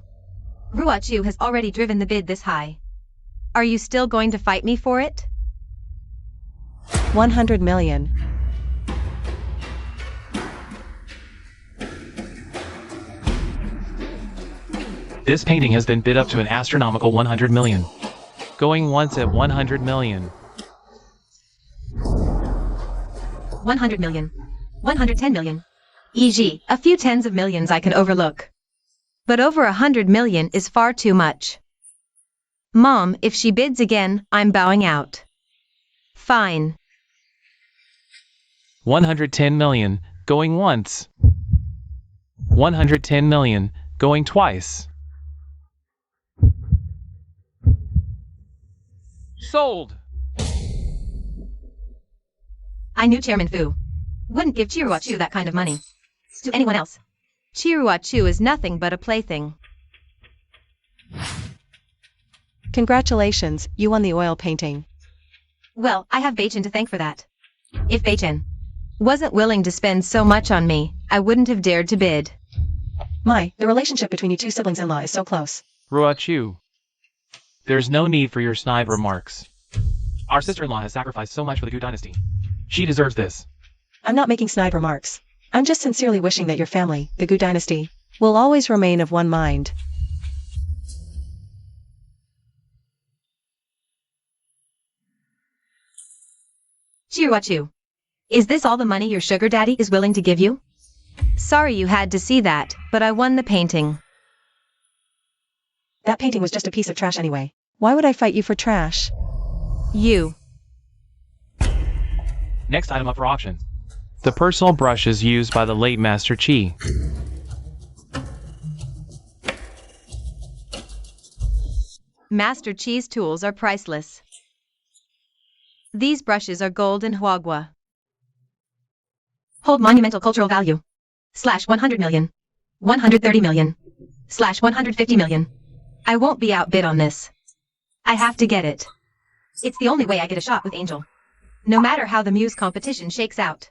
Ruachu has already driven the bid this high. Are you still going to fight me for it? 100 million. This painting has been bid up to an astronomical 100 million. Going once at 100 million. 100 million. 110 million. E.g., a few tens of millions I can overlook. But over 100 million is far too much. Mom, if she bids again, I'm bowing out. Fine. 110 million, going once. 110 million, going twice. Sold! I knew Chairman Fu wouldn't give Chiruachu that kind of money to anyone else. Chiruachu is nothing but a plaything. Congratulations, you won the oil painting. Well, I have Bacon to thank for that. If Bacon wasn't willing to spend so much on me, I wouldn't have dared to bid. The relationship between you two siblings-in-law is so close. Ruachu. There's no need for your snide remarks. Our sister-in-law has sacrificed so much for the Gu dynasty. She deserves this. I'm not making snide remarks. I'm just sincerely wishing that your family, the Gu dynasty, will always remain of one mind. Chiruachu. Is this all the money your sugar daddy is willing to give you? Sorry you had to see that, but I won the painting. That painting was just a piece of trash anyway. Why would I fight you for trash? You. Next item up for auction. The personal brushes used by the late Master Chi. Master Chi's tools are priceless. These brushes are gold and huagua. Hold monumental cultural value. / 100 million. 130 million. / 150 million. I won't be outbid on this. I have to get it. It's the only way I get a shot with Angel. No matter how the Muse competition shakes out.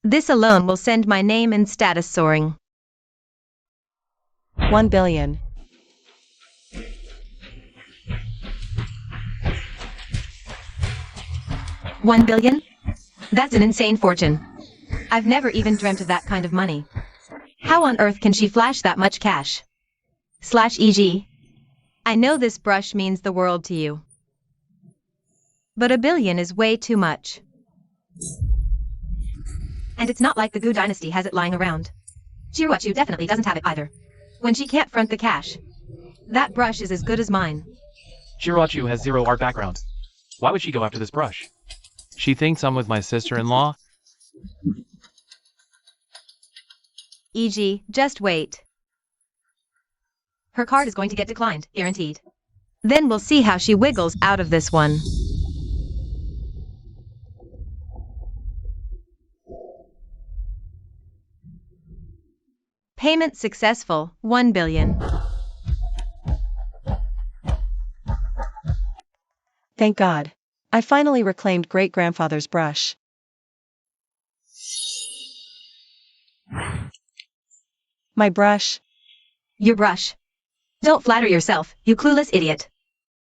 This alone will send my name and status soaring. 1 billion. $1 billion? That's an insane fortune. I've never even dreamt of that kind of money. How on earth can she flash that much cash? / EG. I know this brush means the world to you. But $1 billion is way too much. And it's not like the Gu dynasty has it lying around. Chiruachu definitely doesn't have it either. When she can't front the cash. That brush is as good as mine. Chiruachu has zero art background. Why would she go after this brush? She thinks I'm with my sister-in-law? E.g., just wait. Her card is going to get declined, guaranteed. Then we'll see how she wiggles out of this one. Payment successful, $1 billion. Thank God. I finally reclaimed great-grandfather's brush. My brush. Your brush. Don't flatter yourself, you clueless idiot.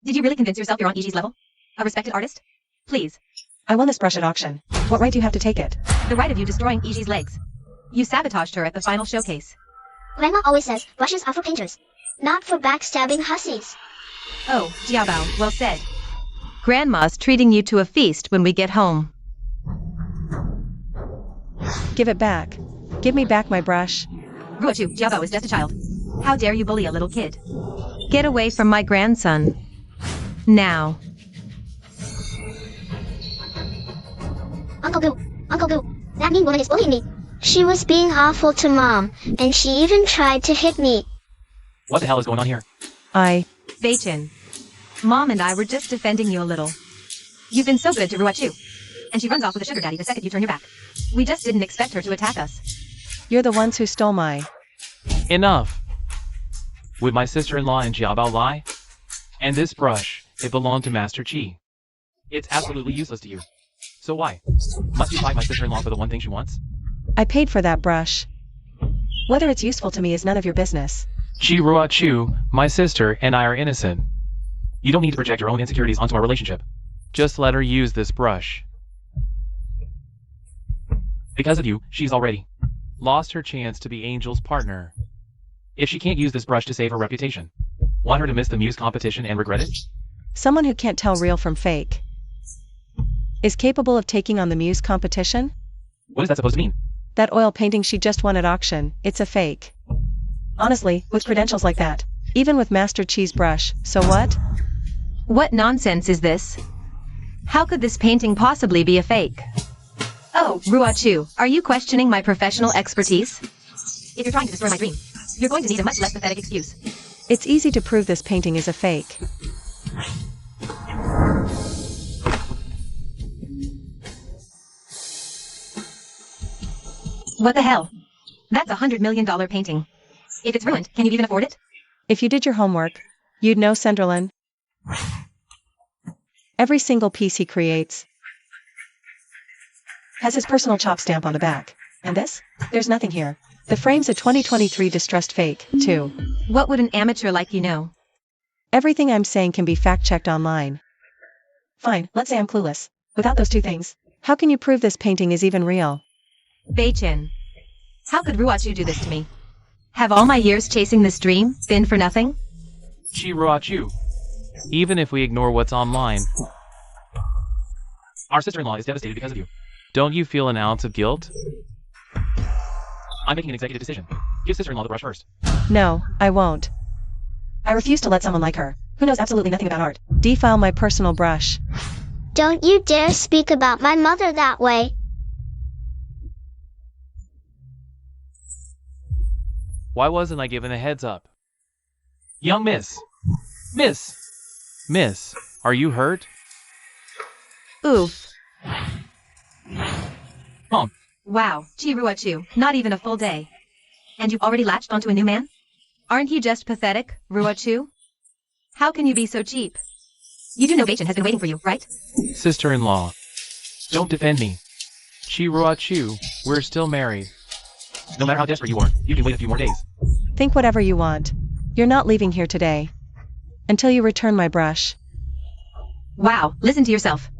Did you really convince yourself you're on EG's level? A respected artist? Please. I won this brush at auction. What right do you have to take it? The right of you destroying EG's legs. You sabotaged her at the final showcase. Grandma always says brushes are for painters, not for backstabbing hussies. Oh, Jiaobao, well said. Grandma's treating you to a feast when we get home. Give it back. Give me back my brush. Ruochu, Jiaobao is just a child. How dare you bully a little kid? Get away from my grandson. Now. Uncle Gu, that mean woman is bullying me. She was being awful to Mom, and she even tried to hit me. What the hell is going on here? Beichin. Mom and I were just defending you a little. You've been so good to Ruochu. And she runs off with a sugar daddy the second you turn your back. We just didn't expect her to attack us. You're the ones who stole my... Enough! Would my sister-in-law and Jiaobao lie? And this brush, it belonged to Master Qi. It's absolutely useless to you. So why? Must you fight my sister-in-law for the one thing she wants? I paid for that brush. Whether it's useful to me is none of your business. Chiruachu, my sister, and I are innocent. You don't need to project your own insecurities onto our relationship. Just let her use this brush. Because of you, she's already lost her chance to be Angel's partner. If she can't use this brush to save her reputation, want her to miss the Muse competition and regret it? Someone who can't tell real from fake is capable of taking on the Muse competition? What is that supposed to mean? That oil painting she just won at auction, it's a fake. Honestly, with credentials like that, even with Master Qi's brush, so what? What nonsense is this? How could this painting possibly be a fake? Oh, Ruochu, are you questioning my professional expertise? If you're trying to destroy my dream, you're going to need a much less pathetic excuse. It's easy to prove this painting is a fake. What the hell? That's $100 million painting. If it's ruined, can you even afford it? If you did your homework, you'd know Senderlin. Every single piece he creates has his personal chop stamp on the back. And this? There's nothing here. The frame's a 2023 distressed fake, too. What would an amateur like you know? Everything I'm saying can be fact-checked online. Fine, let's say I'm clueless. Without those two things, how can you prove this painting is even real? Beichin. How could Ruochu do this to me? Have all my years chasing this dream been for nothing? Chiruachu. Even if we ignore what's online, our sister-in-law is devastated because of you. Don't you feel an ounce of guilt? I'm making an executive decision. Give sister-in-law the brush first. No, I won't. I refuse to let someone like her, who knows absolutely nothing about art, defile my personal brush. Don't you dare speak about my mother that way. Why wasn't I given a heads up? Young miss. Miss, are you hurt? Oof. Mom. Wow, Chiruochu, not even a full day. And you've already latched onto a new man? Aren't you just pathetic, Ruochu? How can you be so cheap? You do know Beichin has been waiting for you, right? Sister-in-law. Don't defend me. Chiruachu, we're still married. No matter how desperate you are, you can wait a few more days. Think whatever you want. You're not leaving here today. Until you return my brush. Wow, listen to yourself.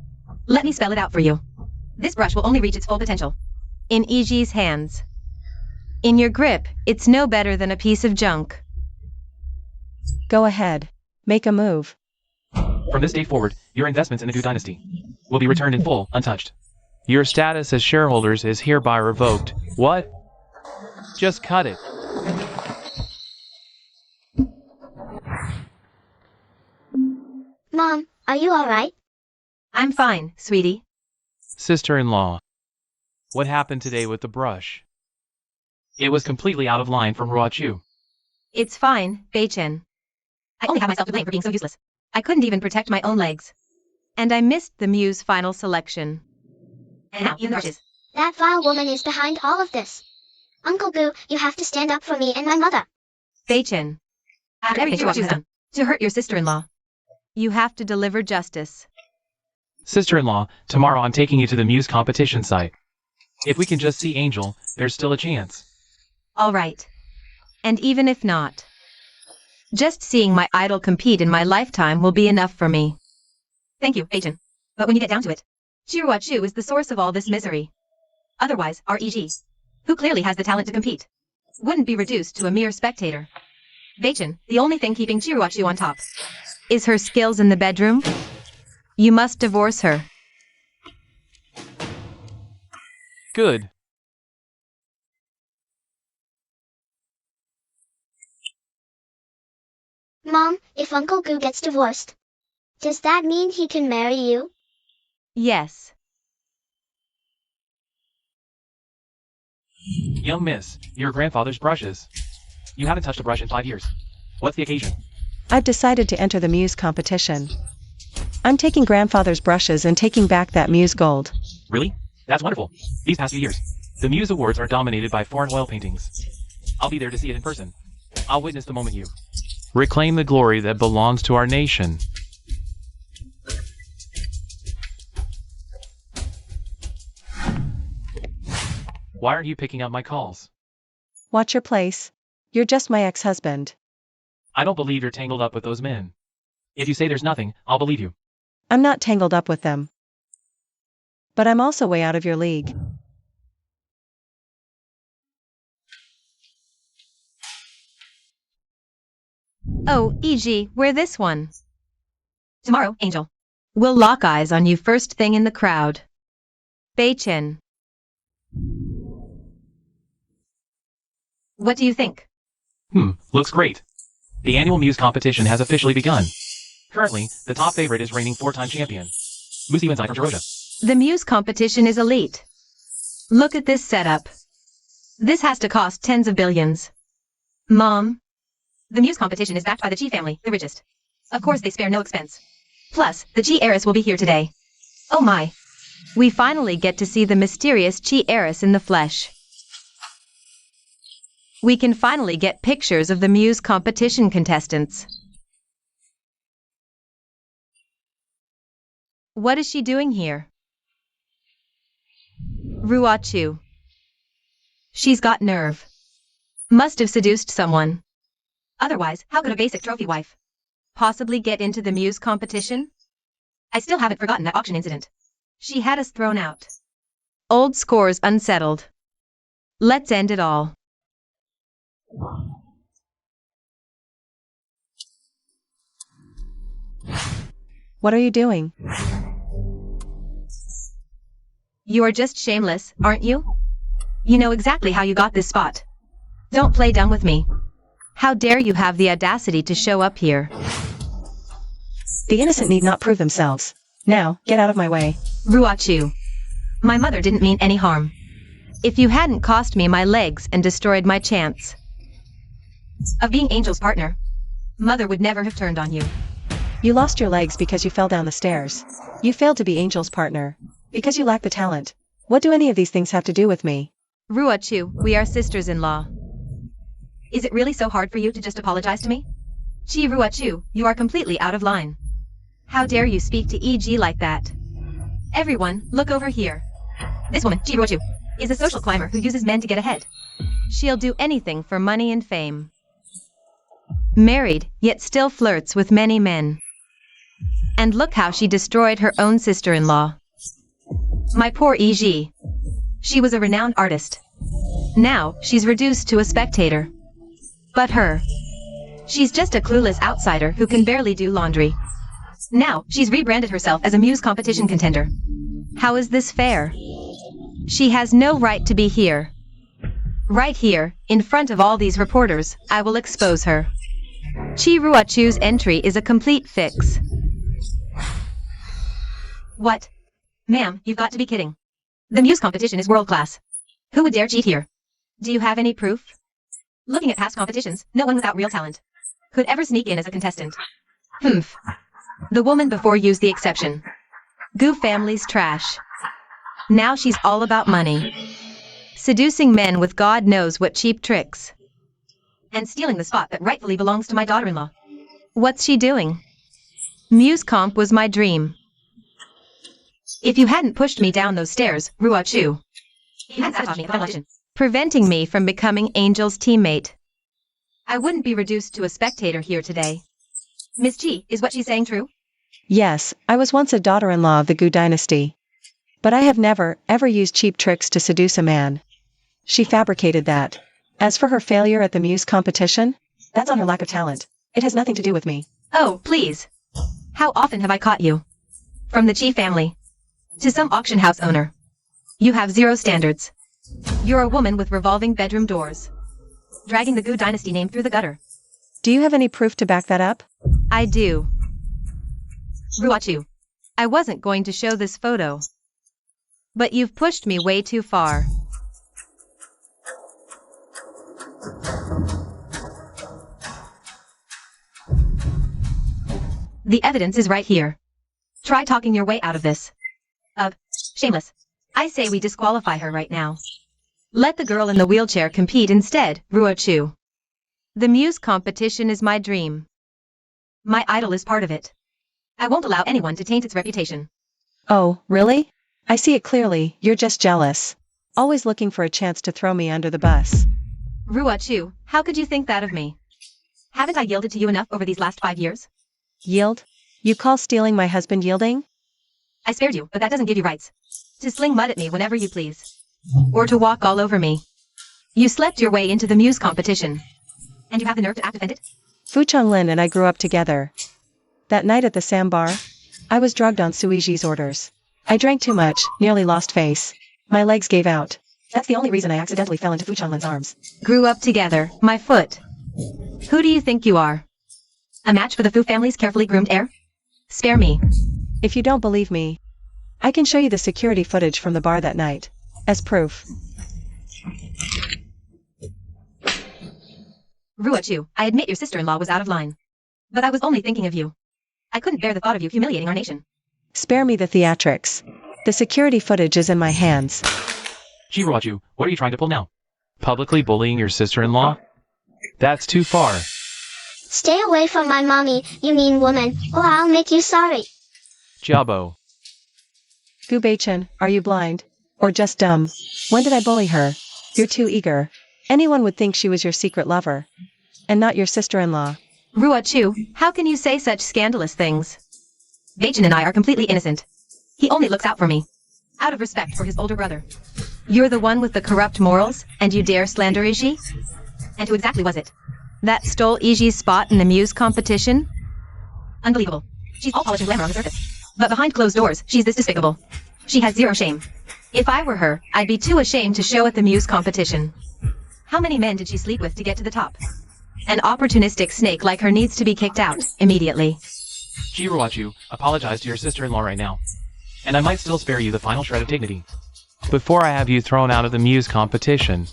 Let me spell it out for you. This brush will only reach its full potential in EG's hands. In your grip, it's no better than a piece of junk. Go ahead. Make a move. From this day forward, your investments in the Gu dynasty will be returned in full, untouched. Your status as shareholders is hereby revoked. What? Just cut it. Mom, are you alright? I'm fine, sweetie. Sister-in-law. What happened today with the brush? It was completely out of line from Ruachu. It's fine, Beichen. I only have myself to blame for being so useless. I couldn't even protect my own legs. And I missed the Muse final selection. And now even the brushes. That vile woman is behind all of this. Uncle Gu, you have to stand up for me and my mother. Beichen. After everything Ruachu has done to hurt your sister-in-law, you have to deliver justice. Sister-in-law, tomorrow I'm taking you to the Muse competition site. If we can just see Angel, there's still a chance. All right. And even if not, just seeing my idol compete in my lifetime will be enough for me. Thank you, Beichen. But when you get down to it, Ruachu is the source of all this misery. Otherwise, REG, who clearly has the talent to compete, wouldn't be reduced to a mere spectator. Beichen, the only thing keeping Ruachu on top is her skills in the bedroom. You must divorce her. Good. Mom, if Uncle Gu gets divorced, does that mean he can marry you? Yes. Young miss, your grandfather's brushes. You haven't touched a brush in 5 years. What's the occasion? I've decided to enter the Muse competition. I'm taking grandfather's brushes and taking back that Muse gold. Really? That's wonderful. These past few years, the Muse Awards are dominated by foreign oil paintings. I'll be there to see it in person. I'll witness the moment you reclaim the glory that belongs to our nation. Why aren't you picking up my calls? Watch your place. You're just my ex-husband. I don't believe you're tangled up with those men. If you say there's nothing, I'll believe you. I'm not tangled up with them. But I'm also way out of your league. Oh, EG, wear this one. Tomorrow, Angel. We'll lock eyes on you first thing in the crowd. Beichen. What do you think? Looks great. The annual Muse competition has officially begun. Currently, the top favorite is reigning 4-time champion, Musi Wenzai from Georgia. The Muse competition is elite. Look at this setup. This has to cost tens of billions. Mom? The Muse competition is backed by the Chi family, the richest. Of course they spare no expense. Plus, the Chi heiress will be here today. Oh my. We finally get to see the mysterious Chi heiress in the flesh. We can finally get pictures of the Muse competition contestants. What is she doing here? Ruachu. She's got nerve. Must have seduced someone. Otherwise, how could a basic trophy wife possibly get into the Muse competition? I still haven't forgotten that auction incident. She had us thrown out. Old scores unsettled. Let's end it all. What are you doing? You are just shameless, aren't you? You know exactly how you got this spot. Don't play dumb with me. How dare you have the audacity to show up here? The innocent need not prove themselves. Now, get out of my way. Ruachu. My mother didn't mean any harm. If you hadn't cost me my legs and destroyed my chance of being Angel's partner, Mother would never have turned on you. You lost your legs because you fell down the stairs. You failed to be Angel's partner because you lack the talent. What do any of these things have to do with me? Ruachu, we are sisters-in-law. Is it really so hard for you to just apologize to me? Chi Ruachu, you are completely out of line. How dare you speak to EG like that? Everyone, look over here. This woman, Chi Ruachu, is a social climber who uses men to get ahead. She'll do anything for money and fame. Married, yet still flirts with many men. And look how she destroyed her own sister-in-law. My poor EG. She was a renowned artist. Now, she's reduced to a spectator. But her. She's just a clueless outsider who can barely do laundry. Now, she's rebranded herself as a Muse competition contender. How is this fair? She has no right to be here. Right here, in front of all these reporters, I will expose her. Chi Ruachu's entry is a complete fix. What? Ma'am, you've got to be kidding. The Muse competition is world-class. Who would dare cheat here? Do you have any proof? Looking at past competitions, no one without real talent could ever sneak in as a contestant. Humph. The woman before used the exception. Gu family's trash. Now she's all about money. Seducing men with God knows what cheap tricks. And stealing the spot that rightfully belongs to my daughter-in-law. What's she doing? Muse comp was my dream. If you hadn't pushed me down those stairs, Ruachu, you hadn't sabotaged me at the audition, preventing me from becoming Angel's teammate, I wouldn't be reduced to a spectator here today. Miss Chi, is what she's saying true? Yes, I was once a daughter-in-law of the Gu dynasty. But I have never, ever used cheap tricks to seduce a man. She fabricated that. As for her failure at the Muse competition, that's on her lack of talent. It has nothing to do with me. Oh, please. How often have I caught you? From the Chi family to some auction house owner. You have zero standards. You're a woman with revolving bedroom doors, dragging the Gu dynasty name through the gutter. Do you have any proof to back that up? I do. Ruachu, I wasn't going to show this photo. But you've pushed me way too far. The evidence is right here. Try talking your way out of this. Shameless. I say we disqualify her right now. Let the girl in the wheelchair compete instead, Ruachu. The Muse competition is my dream. My idol is part of it. I won't allow anyone to taint its reputation. Oh, really? I see it clearly, you're just jealous. Always looking for a chance to throw me under the bus. Ruachu, how could you think that of me? Haven't I yielded to you enough over these last 5 years? Yield? You call stealing my husband yielding? I spared you, but that doesn't give you rights to sling mud at me whenever you please. Or to walk all over me. You slept your way into the Muse competition. And you have the nerve to act offended? Fu Chonglin and I grew up together. That night at the Sambar, I was drugged on Suiji's orders. I drank too much, nearly lost face. My legs gave out. That's the only reason I accidentally fell into Fu Chonglin's arms. Grew up together, my foot. Who do you think you are? A match for the Fu family's carefully groomed heir? Spare me. If you don't believe me, I can show you the security footage from the bar that night, as proof. Ruachu, I admit your sister-in-law was out of line. But I was only thinking of you. I couldn't bear the thought of you humiliating our nation. Spare me the theatrics. The security footage is in my hands. Gee, Ruachu, what are you trying to pull now? Publicly bullying your sister-in-law? That's too far. Stay away from my mommy, you mean woman, or I'll make you sorry. Jiabo. Gu Beichen, are you blind? Or just dumb? When did I bully her? You're too eager. Anyone would think she was your secret lover. And not your sister-in-law. Ruachu, how can you say such scandalous things? Beichen and I are completely innocent. He only looks out for me, out of respect for his older brother. You're the one with the corrupt morals, and you dare slander Iji? And who exactly was it that stole Iji's spot in the Muse competition? Unbelievable. She's all polish and glamour on the surface. But behind closed doors, she's this despicable. She has zero shame. If I were her, I'd be too ashamed to show at the Muse competition. How many men did she sleep with to get to the top? An opportunistic snake like her needs to be kicked out, immediately. Gee, Ruachu, apologize to your sister-in-law right now. And I might still spare you the final shred of dignity before I have you thrown out of the Muse competition.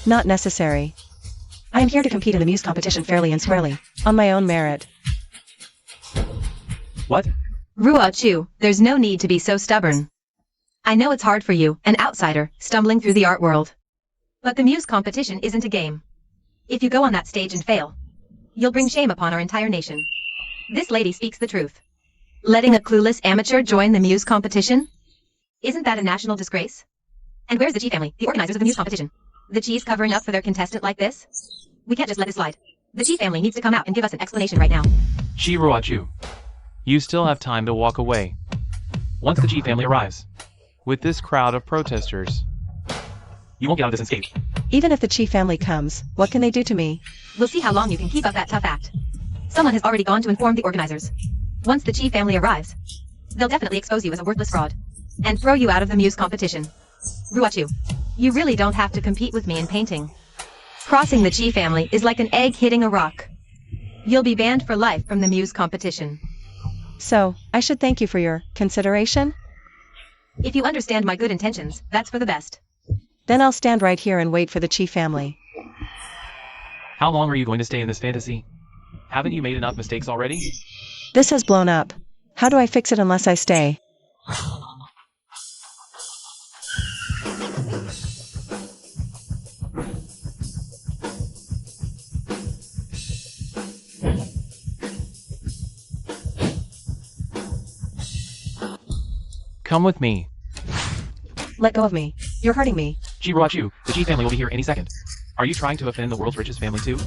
Not necessary. I am here to compete in the Muse competition fairly and squarely, on my own merit. What? Ruachu, there's no need to be so stubborn. I know it's hard for you, an outsider, stumbling through the art world. But the Muse competition isn't a game. If you go on that stage and fail, you'll bring shame upon our entire nation. This lady speaks the truth. Letting a clueless amateur join the Muse competition? Isn't that a national disgrace? And where's the Chi family, the organizers of the Muse competition? The Chi's covering up for their contestant like this? We can't just let this slide. The Chi family needs to come out and give us an explanation right now. Gee, Ruachu, you still have time to walk away. Once the Chi family arrives, with this crowd of protesters, you won't get out of this unscathed. Even if the Chi family comes, what can they do to me? We'll see how long you can keep up that tough act. Someone has already gone to inform the organizers. Once the Chi family arrives, they'll definitely expose you as a worthless fraud and throw you out of the muse competition. Ruachu, you really don't have to compete with me in painting. Crossing the Chi family is like an egg hitting a rock. You'll be banned for life from the muse competition. So, I should thank you for your consideration? If you understand my good intentions, that's for the best. Then I'll stand right here and wait for the Chi family. How long are you going to stay in this fantasy? Haven't you made enough mistakes already? This has blown up. How do I fix it unless I stay? Come with me. Let go of me. You're hurting me. Ruachu, the Chi family will be here any second. Are you trying to offend the world's richest family too?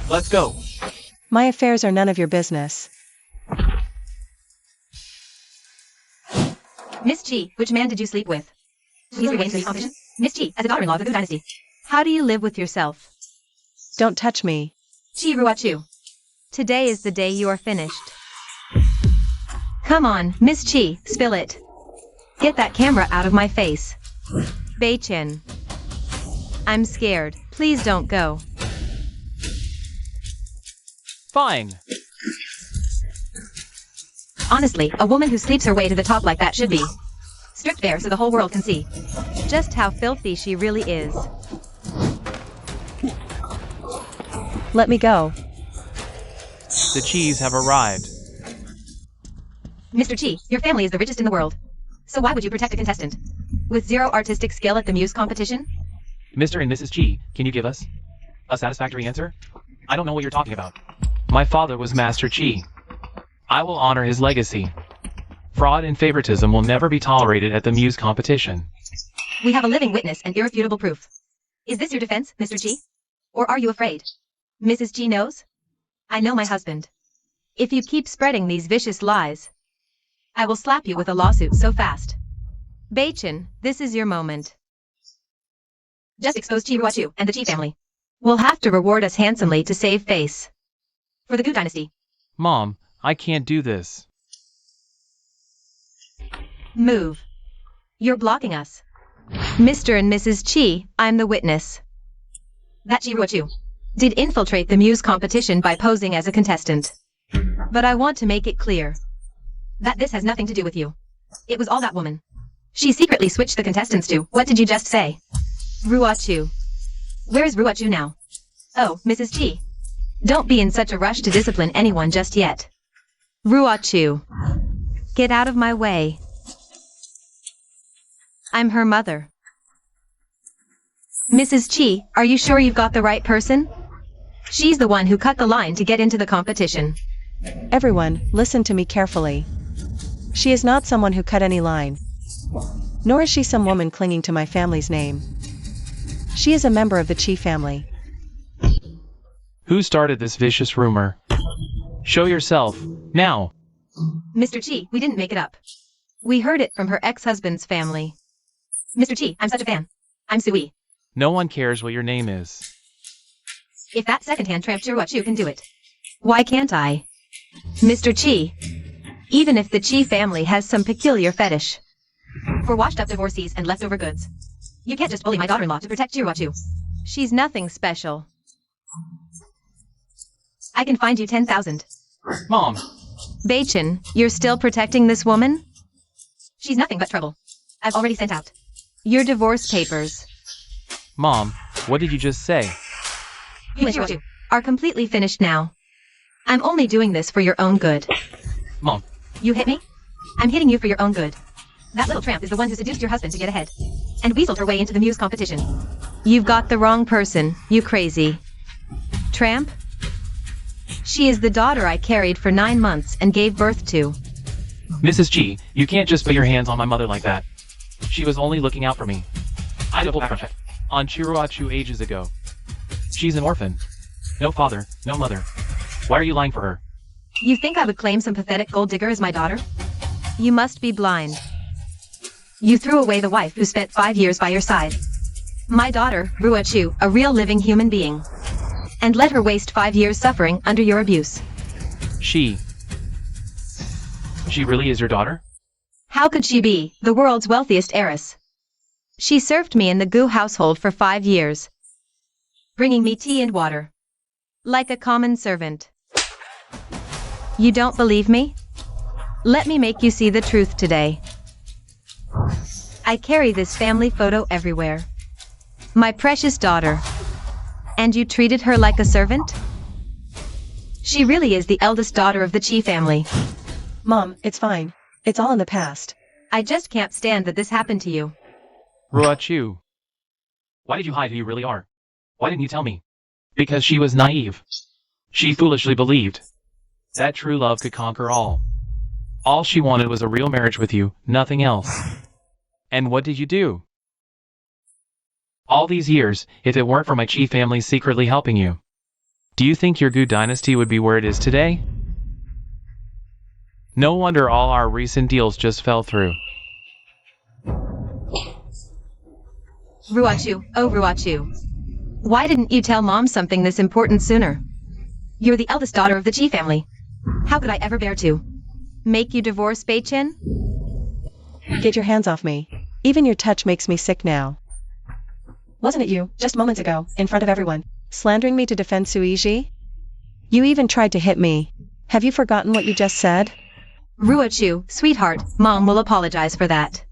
Let's go. My affairs are none of your business. Miss Chi, which man did you sleep with? Please remain to the competition. Miss Chi, as a daughter-in-law of the Gu dynasty, how do you live with yourself? Don't touch me. Chi Ruachu, today is the day you are finished. Come on, Miss Chi, spill it. Get that camera out of my face. Bei-chin. I'm scared. Please don't go. Fine. Honestly, a woman who sleeps her way to the top like that should be stripped bare so the whole world can see just how filthy she really is. Let me go. The Chis have arrived. Mr. Chi, your family is the richest in the world. So why would you protect a contestant with zero artistic skill at the muse competition? Mr. and Mrs. Chi, can you give us a satisfactory answer? I don't know what you're talking about. My father was Master Chi. I will honor his legacy. Fraud and favoritism will never be tolerated at the muse competition. We have a living witness and irrefutable proof. Is this your defense, Mr. Chi? Or are you afraid? Mrs. Chi knows? I know my husband. If you keep spreading these vicious lies, I will slap you with a lawsuit so fast. Bei-chin, this is your moment. Just expose Chi Ruachu and the Chi family. We'll have to reward us handsomely to save face. For the Gu dynasty. Mom, I can't do this. Move. You're blocking us. Mr. and Mrs. Chi, I'm the witness. That Chi Ruachu did infiltrate the muse competition by posing as a contestant. But I want to make it clear that this has nothing to do with you. It was all that woman. She secretly switched the contestants to, what did you just say? Ruachu. Where's Ruachu now? Oh, Mrs. Chi. Don't be in such a rush to discipline anyone just yet. Ruachu. Get out of my way. I'm her mother. Mrs. Chi, are you sure you've got the right person? She's the one who cut the line to get into the competition. Everyone, listen to me carefully. She is not someone who cut any line. Nor is she some woman clinging to my family's name. She is a member of the Chi family. Who started this vicious rumor? Show yourself, now! Mr. Chi, we didn't make it up. We heard it from her ex-husband's family. Mr. Chi, I'm such a fan. I'm Sui. No one cares what your name is. If that second-hand tramp Chiruachu can do it, why can't I? Mr. Chi, even if the Chi family has some peculiar fetish for washed-up divorcees and leftover goods, you can't just bully my daughter-in-law to protect Chiruachu. She's nothing special. I can find you 10,000. Mom! Bei-chin, you're still protecting this woman? She's nothing but trouble. I've already sent out your divorce papers. Mom, what did you just say? You and Chiruachu are completely finished now. I'm only doing this for your own good. Mom. You hit me? I'm hitting you for your own good. That little tramp is the one who seduced your husband to get ahead and weaseled her way into the muse competition. You've got the wrong person, you crazy tramp. She is the daughter I carried for 9 months and gave birth to. Mrs. Chi, you can't just put your hands on my mother like that. She was only looking out for me. I did a full background check on Chiruachu ages ago. She's an orphan. No father, no mother. Why are you lying for her? You think I would claim some pathetic gold digger as my daughter? You must be blind. You threw away the wife who spent 5 years by your side. My daughter, Ruachu, a real living human being. And let her waste 5 years suffering under your abuse. She. She really is your daughter? How could she be the world's wealthiest heiress? She served me in the Gu household for 5 years, bringing me tea and water, like a common servant. You don't believe me? Let me make you see the truth today. I carry this family photo everywhere. My precious daughter. And you treated her like a servant? She really is the eldest daughter of the Chi family. Mom, it's fine. It's all in the past. I just can't stand that this happened to you. Ruochu. Why did you hide who you really are? Why didn't you tell me? Because she was naive. She foolishly believed that true love could conquer all. All she wanted was a real marriage with you, nothing else. And what did you do? All these years, if it weren't for my Chi family secretly helping you, do you think your Gu dynasty would be where it is today? No wonder all our recent deals just fell through. Ruochu, oh Ruochu. Why didn't you tell Mom something this important sooner? You're the eldest daughter of the Chi family. How could I ever bear to make you divorce Beichen? Get your hands off me. Even your touch makes me sick now. Wasn't it you, just moments ago, in front of everyone, slandering me to defend Suiji? You even tried to hit me. Have you forgotten what you just said? Ruochu, sweetheart, Mom will apologize for that.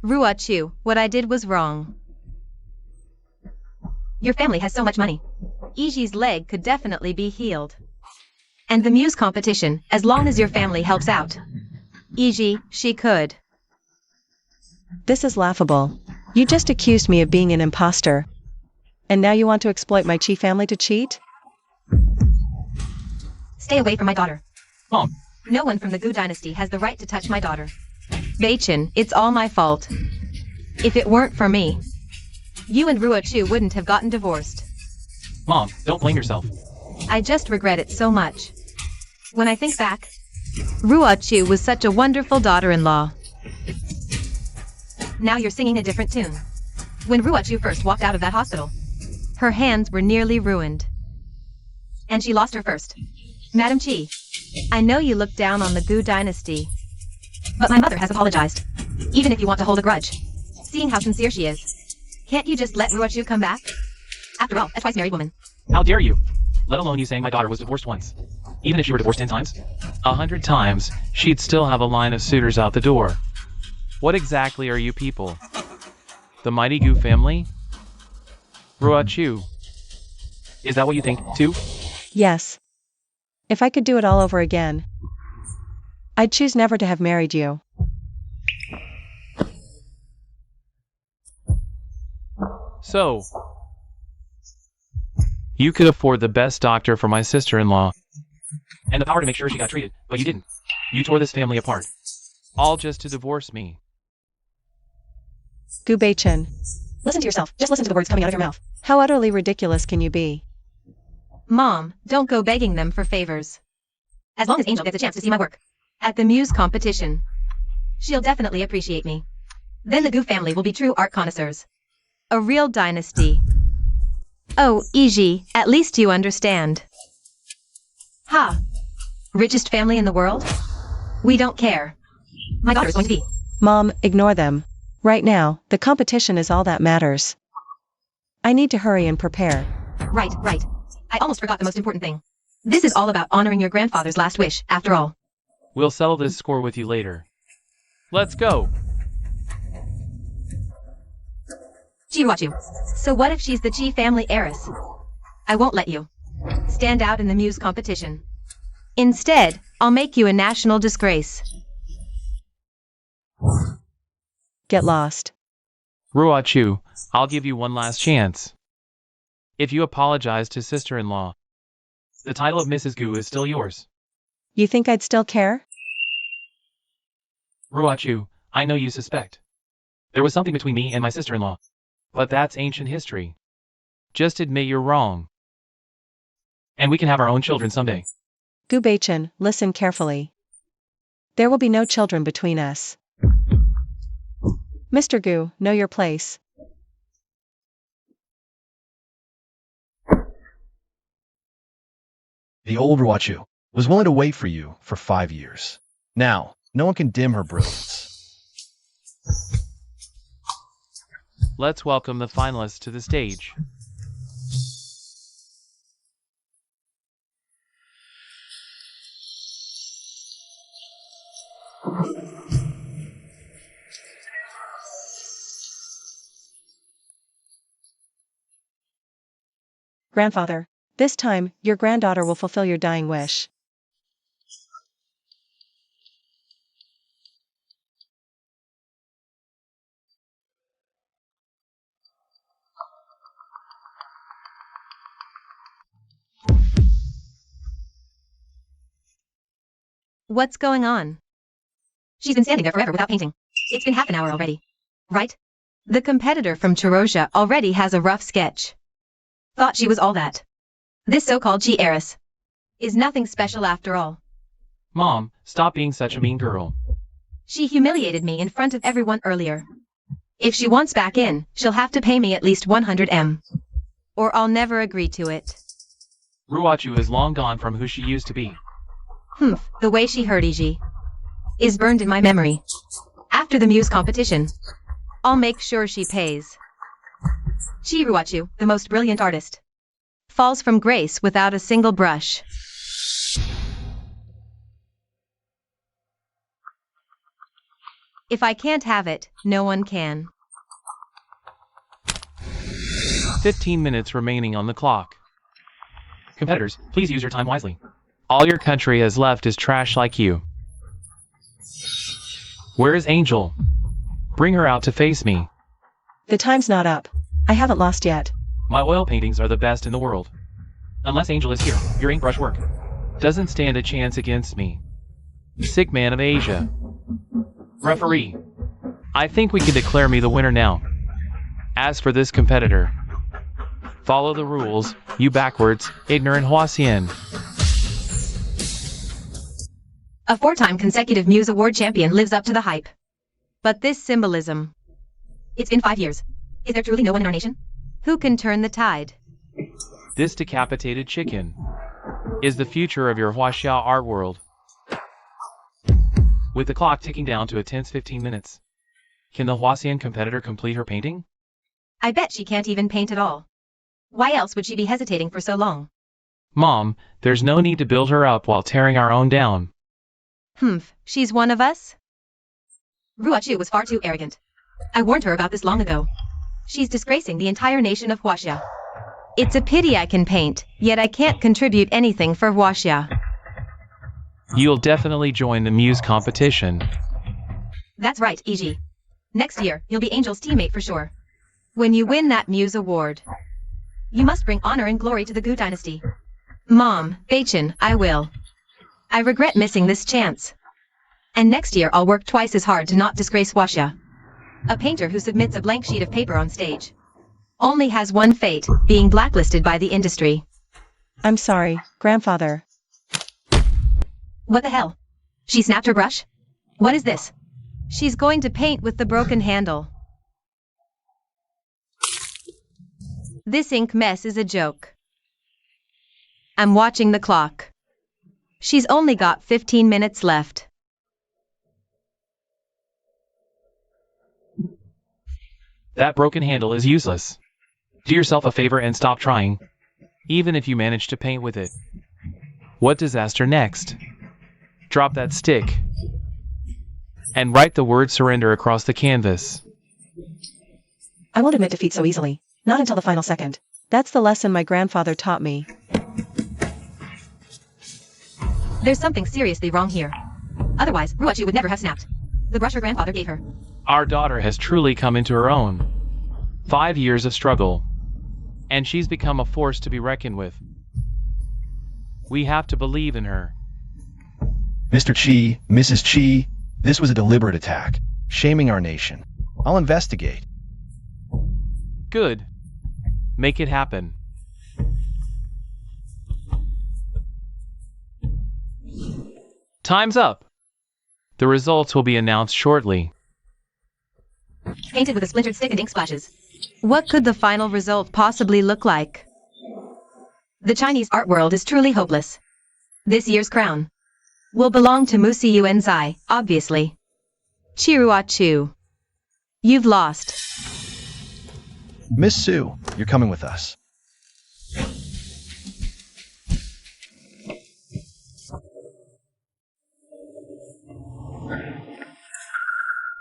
Ruochu, what I did was wrong. Your family has so much money. Iji's leg could definitely be healed. And the muse competition, as long as your family helps out. Iji, she could. This is laughable. You just accused me of being an imposter. And now you want to exploit my Chi family to cheat? Stay away from my daughter. Mom. No one from the Gu dynasty has the right to touch my daughter. Beichen, it's all my fault. If it weren't for me, you and Ruochu wouldn't have gotten divorced. Mom, don't blame yourself. I just regret it so much. When I think back, Ruochu was such a wonderful daughter-in-law. Now you're singing a different tune. When Ruochu first walked out of that hospital, her hands were nearly ruined. And she lost her first. Madam Chi, I know you look down on the Gu dynasty, but my mother has apologized. Even if you want to hold a grudge, seeing how sincere she is, can't you just let Ruochu come back? After all, a twice-married woman. How dare you? Let alone you saying my daughter was divorced once. Even if she were divorced 10 times, 100 times, she'd still have a line of suitors out the door. What exactly are you people? The mighty Gu family? Ruochu. Is that what you think, too? Yes. If I could do it all over again, I'd choose never to have married you. So, you could afford the best doctor for my sister-in-law, and the power to make sure she got treated, but you didn't. You tore this family apart. All just to divorce me. Gu Beichen. Listen to yourself. Just listen to the words coming out of your mouth. How utterly ridiculous can you be? Mom, don't go begging them for favors. As long as Angel gets a chance to see my work at the Muse competition, she'll definitely appreciate me. Then the Gu family will be true art connoisseurs. A real dynasty. Oh, Iji, at least you understand. Ha! Richest family in the world? We don't care. My daughter's going to be. Mom, ignore them. Right now, the competition is all that matters. I need to hurry and prepare. Right. I almost forgot the most important thing. This is all about honoring your grandfather's last wish, after all. We'll settle this score with you later. Let's go! Chihuachu. So what if she's the Chi family heiress? I won't let you stand out in the Muse competition. Instead, I'll make you a national disgrace. Get lost. Ruochu, I'll give you one last chance. If you apologize to sister-in-law, the title of Mrs. Gu is still yours. You think I'd still care? Ruochu, I know you suspect. There was something between me and my sister-in-law. But that's ancient history. Just admit you're wrong. And we can have our own children someday. Gu Beichen, listen carefully. There will be no children between us. Mr. Gu, know your place. The old Ruochu was willing to wait for you for 5 years. Now, No one can dim her brilliance. Let's welcome the finalists to the stage. Grandfather, this time, your granddaughter will fulfill your dying wish. What's going on? She's been standing there forever without painting. It's been half an hour already. Right? The competitor from Chirosia already has a rough sketch. Thought she was all that. This so-called heiress is nothing special after all. Mom, stop being such a mean girl. She humiliated me in front of everyone earlier. If she wants back in, she'll have to pay me at least 100 M. Or I'll never agree to it. Ruachu is long gone from who she used to be. The way she hurt Iji is burned in my memory. After the muse competition, I'll make sure she pays. Ruachu, the most brilliant artist, falls from grace without a single brush. If I can't have it, no one can. 15 minutes remaining on the clock. Competitors, please use your time wisely. All your country has left is trash like you. Where is Angel? Bring her out to face me. The time's not up. I haven't lost yet. My oil paintings are the best in the world. Unless Angel is here, your ink brush work doesn't stand a chance against me. Sick man of Asia. Referee, I think we can declare me the winner now. As for this competitor, follow the rules, you backwards, ignorant Huasian. A 4-time consecutive Muse Award champion lives up to the hype. But this symbolism. It's been 5 years. Is there truly no one in our nation who can turn the tide? This decapitated chicken is the future of your Huaxia art world. With the clock ticking down to a tense 15 minutes, can the Huasian competitor complete her painting? I bet she can't even paint at all. Why else would she be hesitating for so long? Mom, there's no need to build her up while tearing our own down. She's one of us? Ruachu was far too arrogant. I warned her about this long ago. She's disgracing the entire nation of Huaxia. It's a pity I can paint, yet I can't contribute anything for Huaxia. You'll definitely join the Muse competition. That's right, Iji. Next year, you'll be Angel's teammate for sure. When you win that Muse Award, you must bring honor and glory to the Gu dynasty. Mom, Beichin, I will. I regret missing this chance. And next year I'll work twice as hard to not disgrace Huaxia. A painter who submits a blank sheet of paper on stage only has one fate, being blacklisted by the industry. I'm sorry, grandfather. What the hell? She snapped her brush? What is this? She's going to paint with the broken handle. This ink mess is a joke. I'm watching the clock. She's only got 15 minutes left. That broken handle is useless. Do yourself a favor and stop trying, even if you manage to paint with it. What disaster next? Drop that stick and write the word surrender across the canvas. I won't admit defeat so easily. Not until the final second. That's the lesson my grandfather taught me. There's something seriously wrong here. Otherwise, Ruachu would never have snapped the brush her grandfather gave her. Our daughter has truly come into her own. 5 years of struggle, and she's become a force to be reckoned with. We have to believe in her. Mr. Chi, Mrs. Chi, this was a deliberate attack, shaming our nation. I'll investigate. Good. Make it happen. Time's up. The results will be announced shortly. Painted with a splintered stick and ink splashes. What could the final result possibly look like? The Chinese art world is truly hopeless. This year's crown will belong to Musi Yuenzai, obviously. Chiruachu. You've lost. Miss Sue, you're coming with us.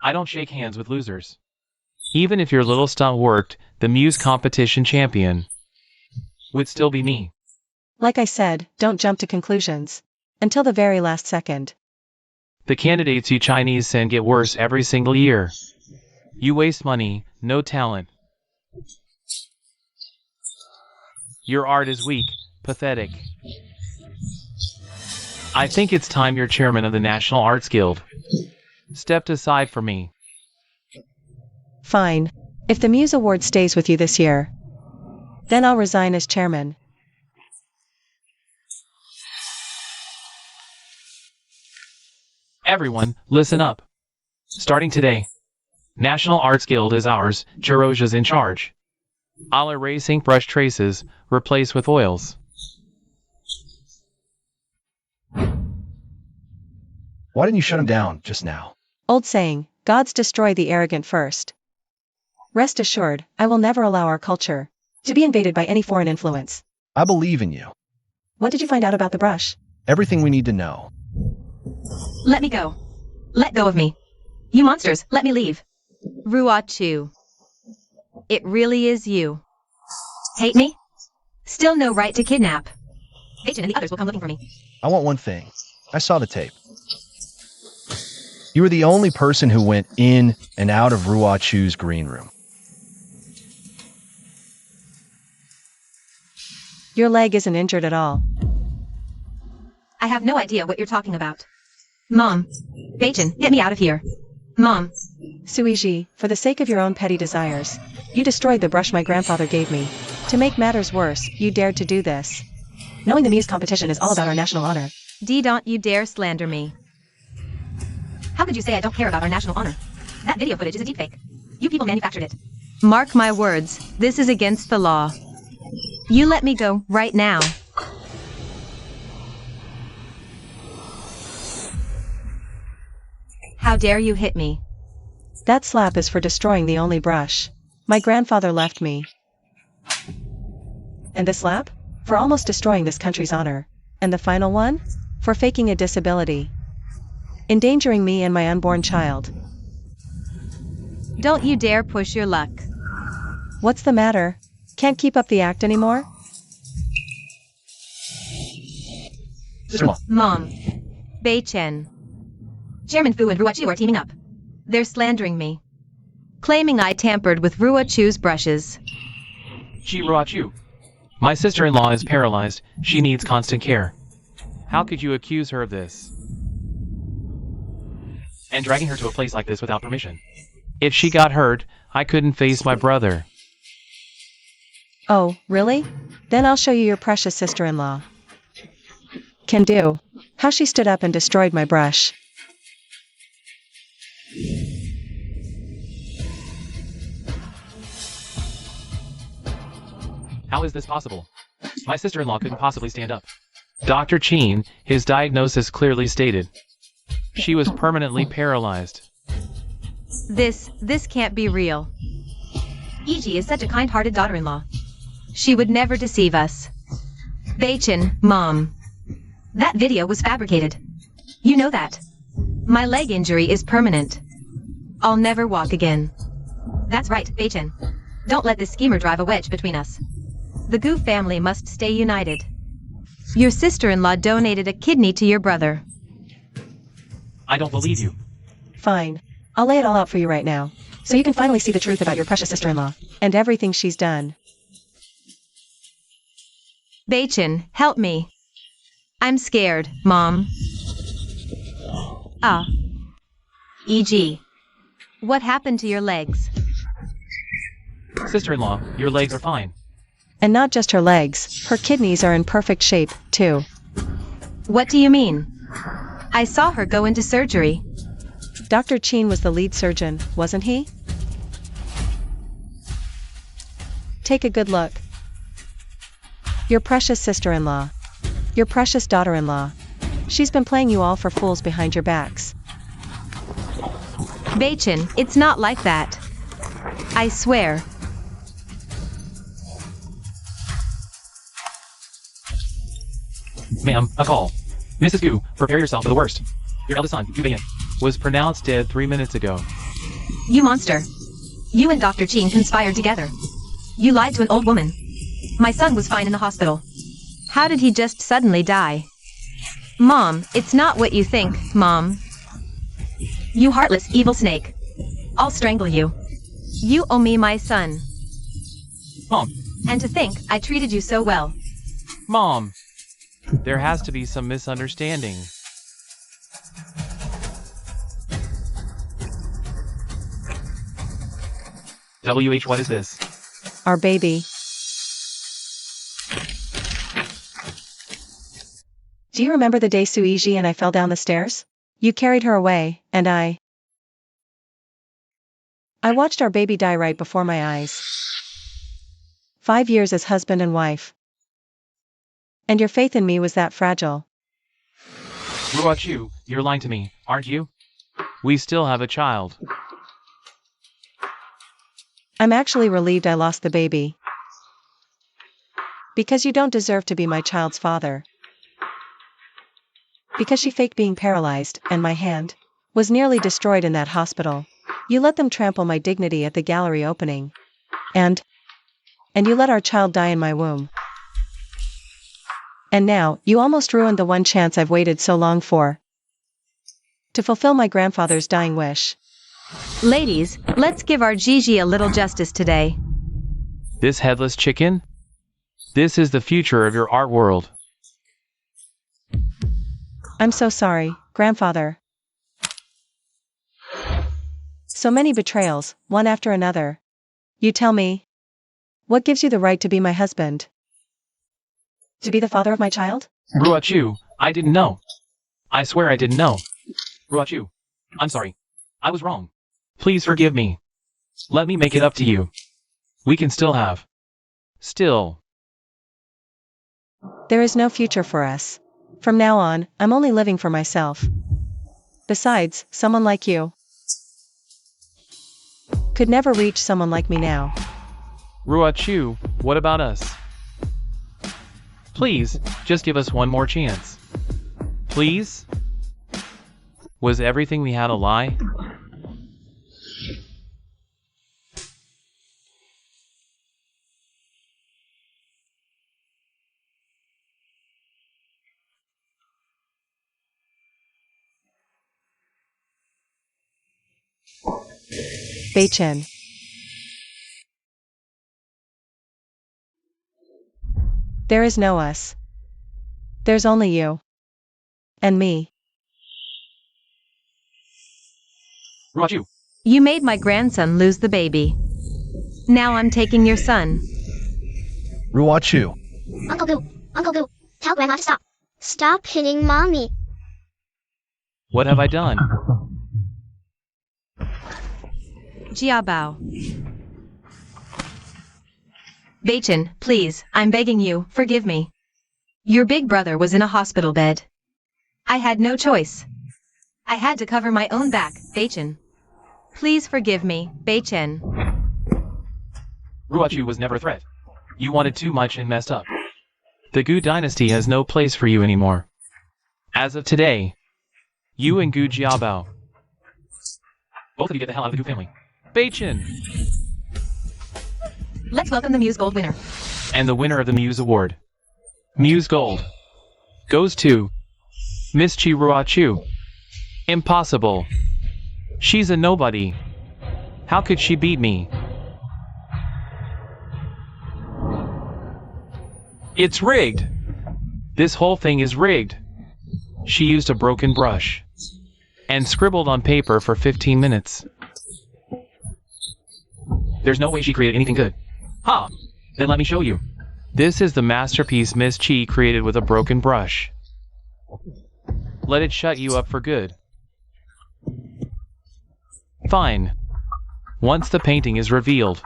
I don't shake hands with losers. Even if your little stunt worked, the Muse competition champion would still be me. Like I said, don't jump to conclusions. Until the very last second. The candidates you Chinese send get worse every single year. You waste money, no talent. Your art is weak, pathetic. I think it's time you're chairman of the National Arts Guild. Stepped aside for me. Fine. If the Muse Award stays with you this year, then I'll resign as chairman. Everyone, listen up. Starting today, National Arts Guild is ours, Jiroja's in charge. I'll erase ink brush traces, replace with oils. Why didn't you shut him down just now? Old saying, gods destroy the arrogant first. Rest assured, I will never allow our culture to be invaded by any foreign influence. I believe in you. What did you find out about the brush? Everything we need to know. Let me go. Let go of me. You monsters, let me leave. Ruachu. It really is you. Hate me? Still no right to kidnap. Agent and the others will come looking for me. I want one thing. I saw the tape. You were the only person who went in and out of Ruachu's green room. Your leg isn't injured at all. I have no idea what you're talking about. Mom. Bacon, get me out of here. Mom. Suiji, for the sake of your own petty desires, you destroyed the brush my grandfather gave me. To make matters worse, you dared to do this. Knowing the Muse competition is all about our national honor. Don't you dare slander me. How could you say I don't care about our national honor? That video footage is a deepfake. You people manufactured it. Mark my words, this is against the law. You let me go right now. How dare you hit me? That slap is for destroying the only brush my grandfather left me. And the slap? For almost destroying this country's honor. And the final one? For faking a disability. Endangering me and my unborn child. Don't you dare push your luck. What's the matter? Can't keep up the act anymore? Sister-in-law. Mom. Bei Chen. Chairman Fu and Ruachu are teaming up. They're slandering me. Claiming I tampered with Ruachu's brushes. Chiruachu. My sister-in-law is paralyzed. She needs constant care. How could you accuse her of this? And dragging her to a place like this without permission. If she got hurt, I couldn't face my brother. Oh, really? Then I'll show you your precious sister-in-law. Can do. How she stood up and destroyed my brush. How is this possible? My sister-in-law couldn't possibly stand up. Dr. Cheen, his diagnosis clearly stated. She was permanently paralyzed. This can't be real. Iji is such a kind-hearted daughter-in-law. She would never deceive us. Bacon, Mom. That video was fabricated. You know that. My leg injury is permanent. I'll never walk again. That's right, Bacon. Don't let this schemer drive a wedge between us. The Gu family must stay united. Your sister-in-law donated a kidney to your brother. I don't believe you. Fine. I'll lay it all out for you right now, so you can finally see the truth about your precious sister-in-law, and everything she's done. Bacon, help me. I'm scared, Mom. Ah. E.g. What happened to your legs? Sister-in-law, your legs are fine. And not just her legs, her kidneys are in perfect shape, too. What do you mean? I saw her go into surgery. Dr. Cheen was the lead surgeon, wasn't he? Take a good look. Your precious sister-in-law. Your precious daughter-in-law. She's been playing you all for fools behind your backs. Bachin, it's not like that. I swear. Ma'am, a call. Mrs. Gu, prepare yourself for the worst. Your eldest son, Gu was pronounced dead 3 minutes ago. You monster. You and Dr. Ching conspired together. You lied to an old woman. My son was fine in the hospital. How did he just suddenly die? Mom, it's not what you think, Mom. You heartless, evil snake. I'll strangle you. You owe me my son. Mom. And to think I treated you so well. Mom. There has to be some misunderstanding. WH, what is this? Our baby. Do you remember the day Suiji and I fell down the stairs? You carried her away, and I watched our baby die right before my eyes. 5 years as husband and wife. And your faith in me was that fragile. Ruachu, you're lying to me, aren't you? We still have a child. I'm actually relieved I lost the baby. Because you don't deserve to be my child's father. Because she faked being paralyzed, and my hand was nearly destroyed in that hospital. You let them trample my dignity at the gallery opening. And you let our child die in my womb. And now, you almost ruined the one chance I've waited so long for. To fulfill my grandfather's dying wish. Ladies, let's give our Gigi a little justice today. This headless chicken? This is the future of your art world. I'm so sorry, grandfather. So many betrayals, one after another. You tell me, what gives you the right to be my husband? To be the father of my child? Ruachu, I didn't know. I swear I didn't know. Ruachu, I'm sorry. I was wrong. Please forgive me. Let me make it up to you. We can still have. Still. There is no future for us. From now on, I'm only living for myself. Besides, someone like you could never reach someone like me now. Ruachu, what about us? Please, just give us one more chance. Please? Was everything we had a lie? Bachin. There is no us. There's only you. And me. Ruachu. You made my grandson lose the baby. Now I'm taking your son. Ruachu. Uncle Goo, tell Grandma to stop. Stop hitting Mommy. What have I done? Jiabao. Bachin, please, I'm begging you, forgive me. Your big brother was in a hospital bed. I had no choice. I had to cover my own back, Bachin. Please forgive me, Bachin. Ruachu was never a threat. You wanted too much and messed up. The Gu dynasty has no place for you anymore. As of today, you and Gu Jiabao. Both of you get the hell out of the Gu family. Bachin! Let's welcome the Muse Gold winner. And the winner of the Muse Award. Muse Gold goes to Miss Chi Ruachu. Impossible. She's a nobody. How could she beat me? It's rigged. This whole thing is rigged. She used a broken brush and scribbled on paper for 15 minutes. There's no way she created anything good. Ha! Then let me show you. This is the masterpiece Miss Chi created with a broken brush. Let it shut you up for good. Fine. Once the painting is revealed.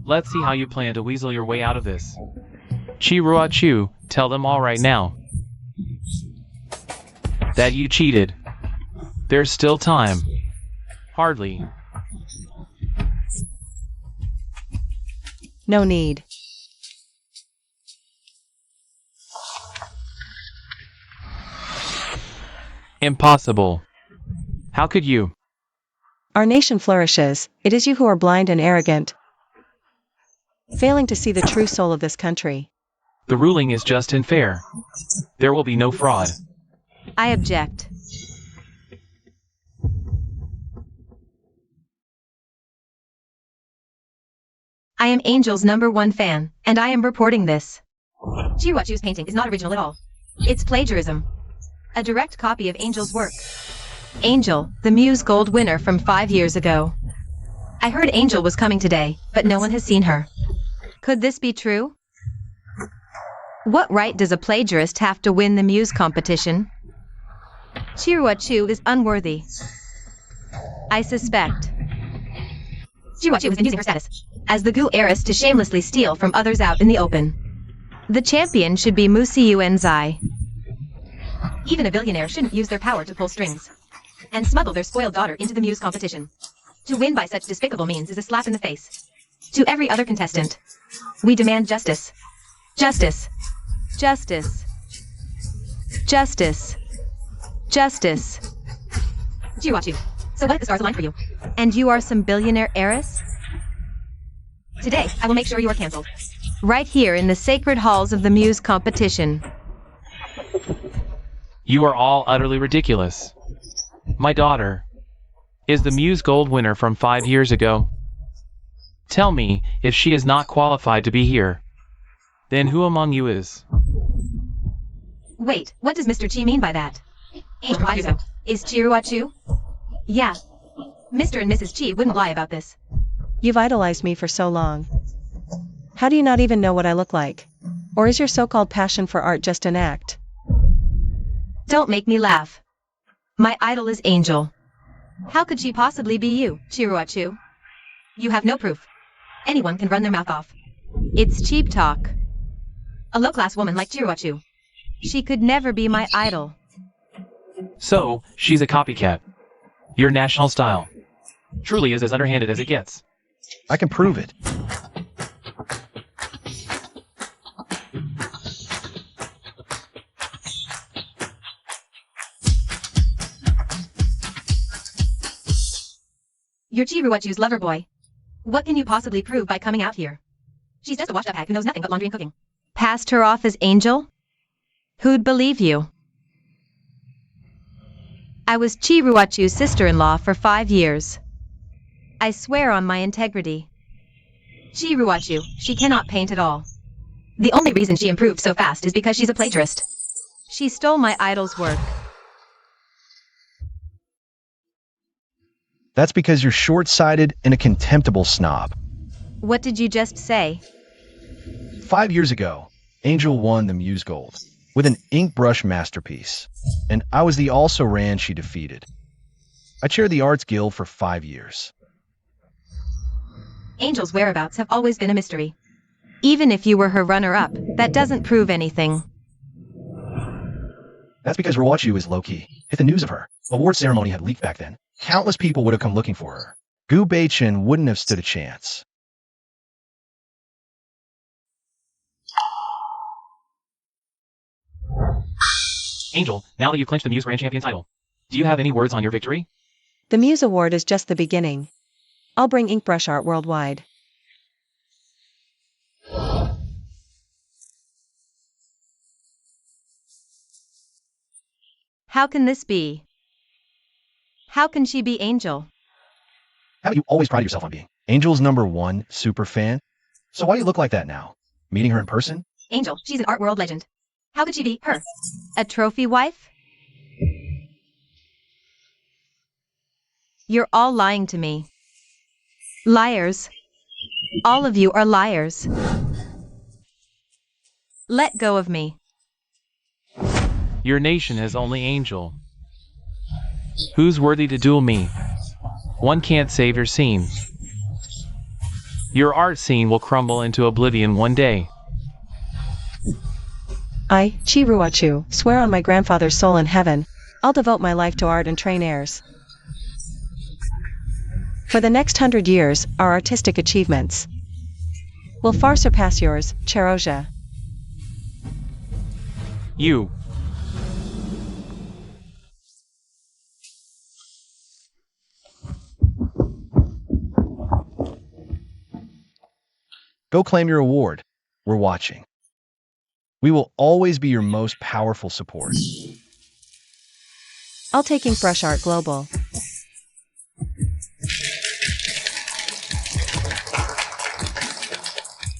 Let's see how you plan to weasel your way out of this. Chiruachu, tell them all right now that you cheated. There's still time. Hardly. No need. Impossible. How could you? Our nation flourishes, it is you who are blind and arrogant, failing to see the true soul of this country. The ruling is just and fair. There will be no fraud. I object. I am Angel's #1 fan, and I am reporting this. Chiruachu's painting is not original at all. It's plagiarism. A direct copy of Angel's work. Angel, the Muse Gold winner from 5 years ago. I heard Angel was coming today, but no one has seen her. Could this be true? What right does a plagiarist have to win the Muse competition? Chiruachu is unworthy. I suspect. Chiruachu has been using her status as the Gu heiress to shamelessly steal from others out in the open. The champion should be Musiu Enzai. Even a billionaire shouldn't use their power to pull strings and smuggle their spoiled daughter into the Muse competition. To win by such despicable means is a slap in the face. To every other contestant, we demand justice. Justice. Justice. Justice. Justice. Chiruachu, so what if the stars align for you? And you are some billionaire heiress? Today, I will make sure you are cancelled. Right here in the sacred halls of the Muse competition. You are all utterly ridiculous. My daughter is the Muse Gold winner from 5 years ago. Tell me, if she is not qualified to be here, then who among you is? Wait, what does Mr. Chi mean by that? Angel 5 years ago. Is Chiruachu? Yeah. Mr. and Mrs. Chi wouldn't lie about this. You've idolized me for so long. How do you not even know what I look like? Or is your so-called passion for art just an act? Don't make me laugh. My idol is Angel. How could she possibly be you, Chiruachu? You have no proof. Anyone can run their mouth off. It's cheap talk. A low-class woman like Chiruachu. She could never be my idol. So, she's a copycat. Your national style truly is as underhanded as it gets. I can prove it. You're Chiruachu's lover boy. What can you possibly prove by coming out here? She's just a washed-up hag who knows nothing but laundry and cooking. Passed her off as Angel? Who'd believe you? I was Chiruachu's sister-in-law for 5 years. I swear on my integrity. Chiruachu, she cannot paint at all. The only reason she improved so fast is because she's a plagiarist. She stole my idol's work. That's because you're short-sighted and a contemptible snob. What did you just say? 5 years ago, Angel won the Muse Gold with an ink brush masterpiece, and I was the also-ran she defeated. I chaired the Arts Guild for 5 years. Angel's whereabouts have always been a mystery. Even if you were her runner-up, that doesn't prove anything. That's because Chiruachu is low-key. If the news of her award ceremony had leaked back then, countless people would have come looking for her. Gu Beichin wouldn't have stood a chance. Angel, now that you've clinched the Muse Grand Champion title, do you have any words on your victory? The Muse Award is just the beginning. I'll bring ink brush art worldwide. How can this be? How can she be Angel? Haven't you always prided yourself on being Angel's #1 super fan? So why do you look like that now? Meeting her in person? Angel, she's an art world legend. How could she be her? A trophy wife? You're all lying to me. Liars. All of you are liars. Let go of me. Your nation has only Angel. Who's worthy to duel me? One can't save your scene. Your art scene will crumble into oblivion one day. I, Chi Ruachu, swear on my grandfather's soul in heaven, I'll devote my life to art and train heirs. For the next 100 years, our artistic achievements will far surpass yours, Cheroja. You. Go claim your award. We're watching. We will always be your most powerful support. I'll taking Brush Art Global.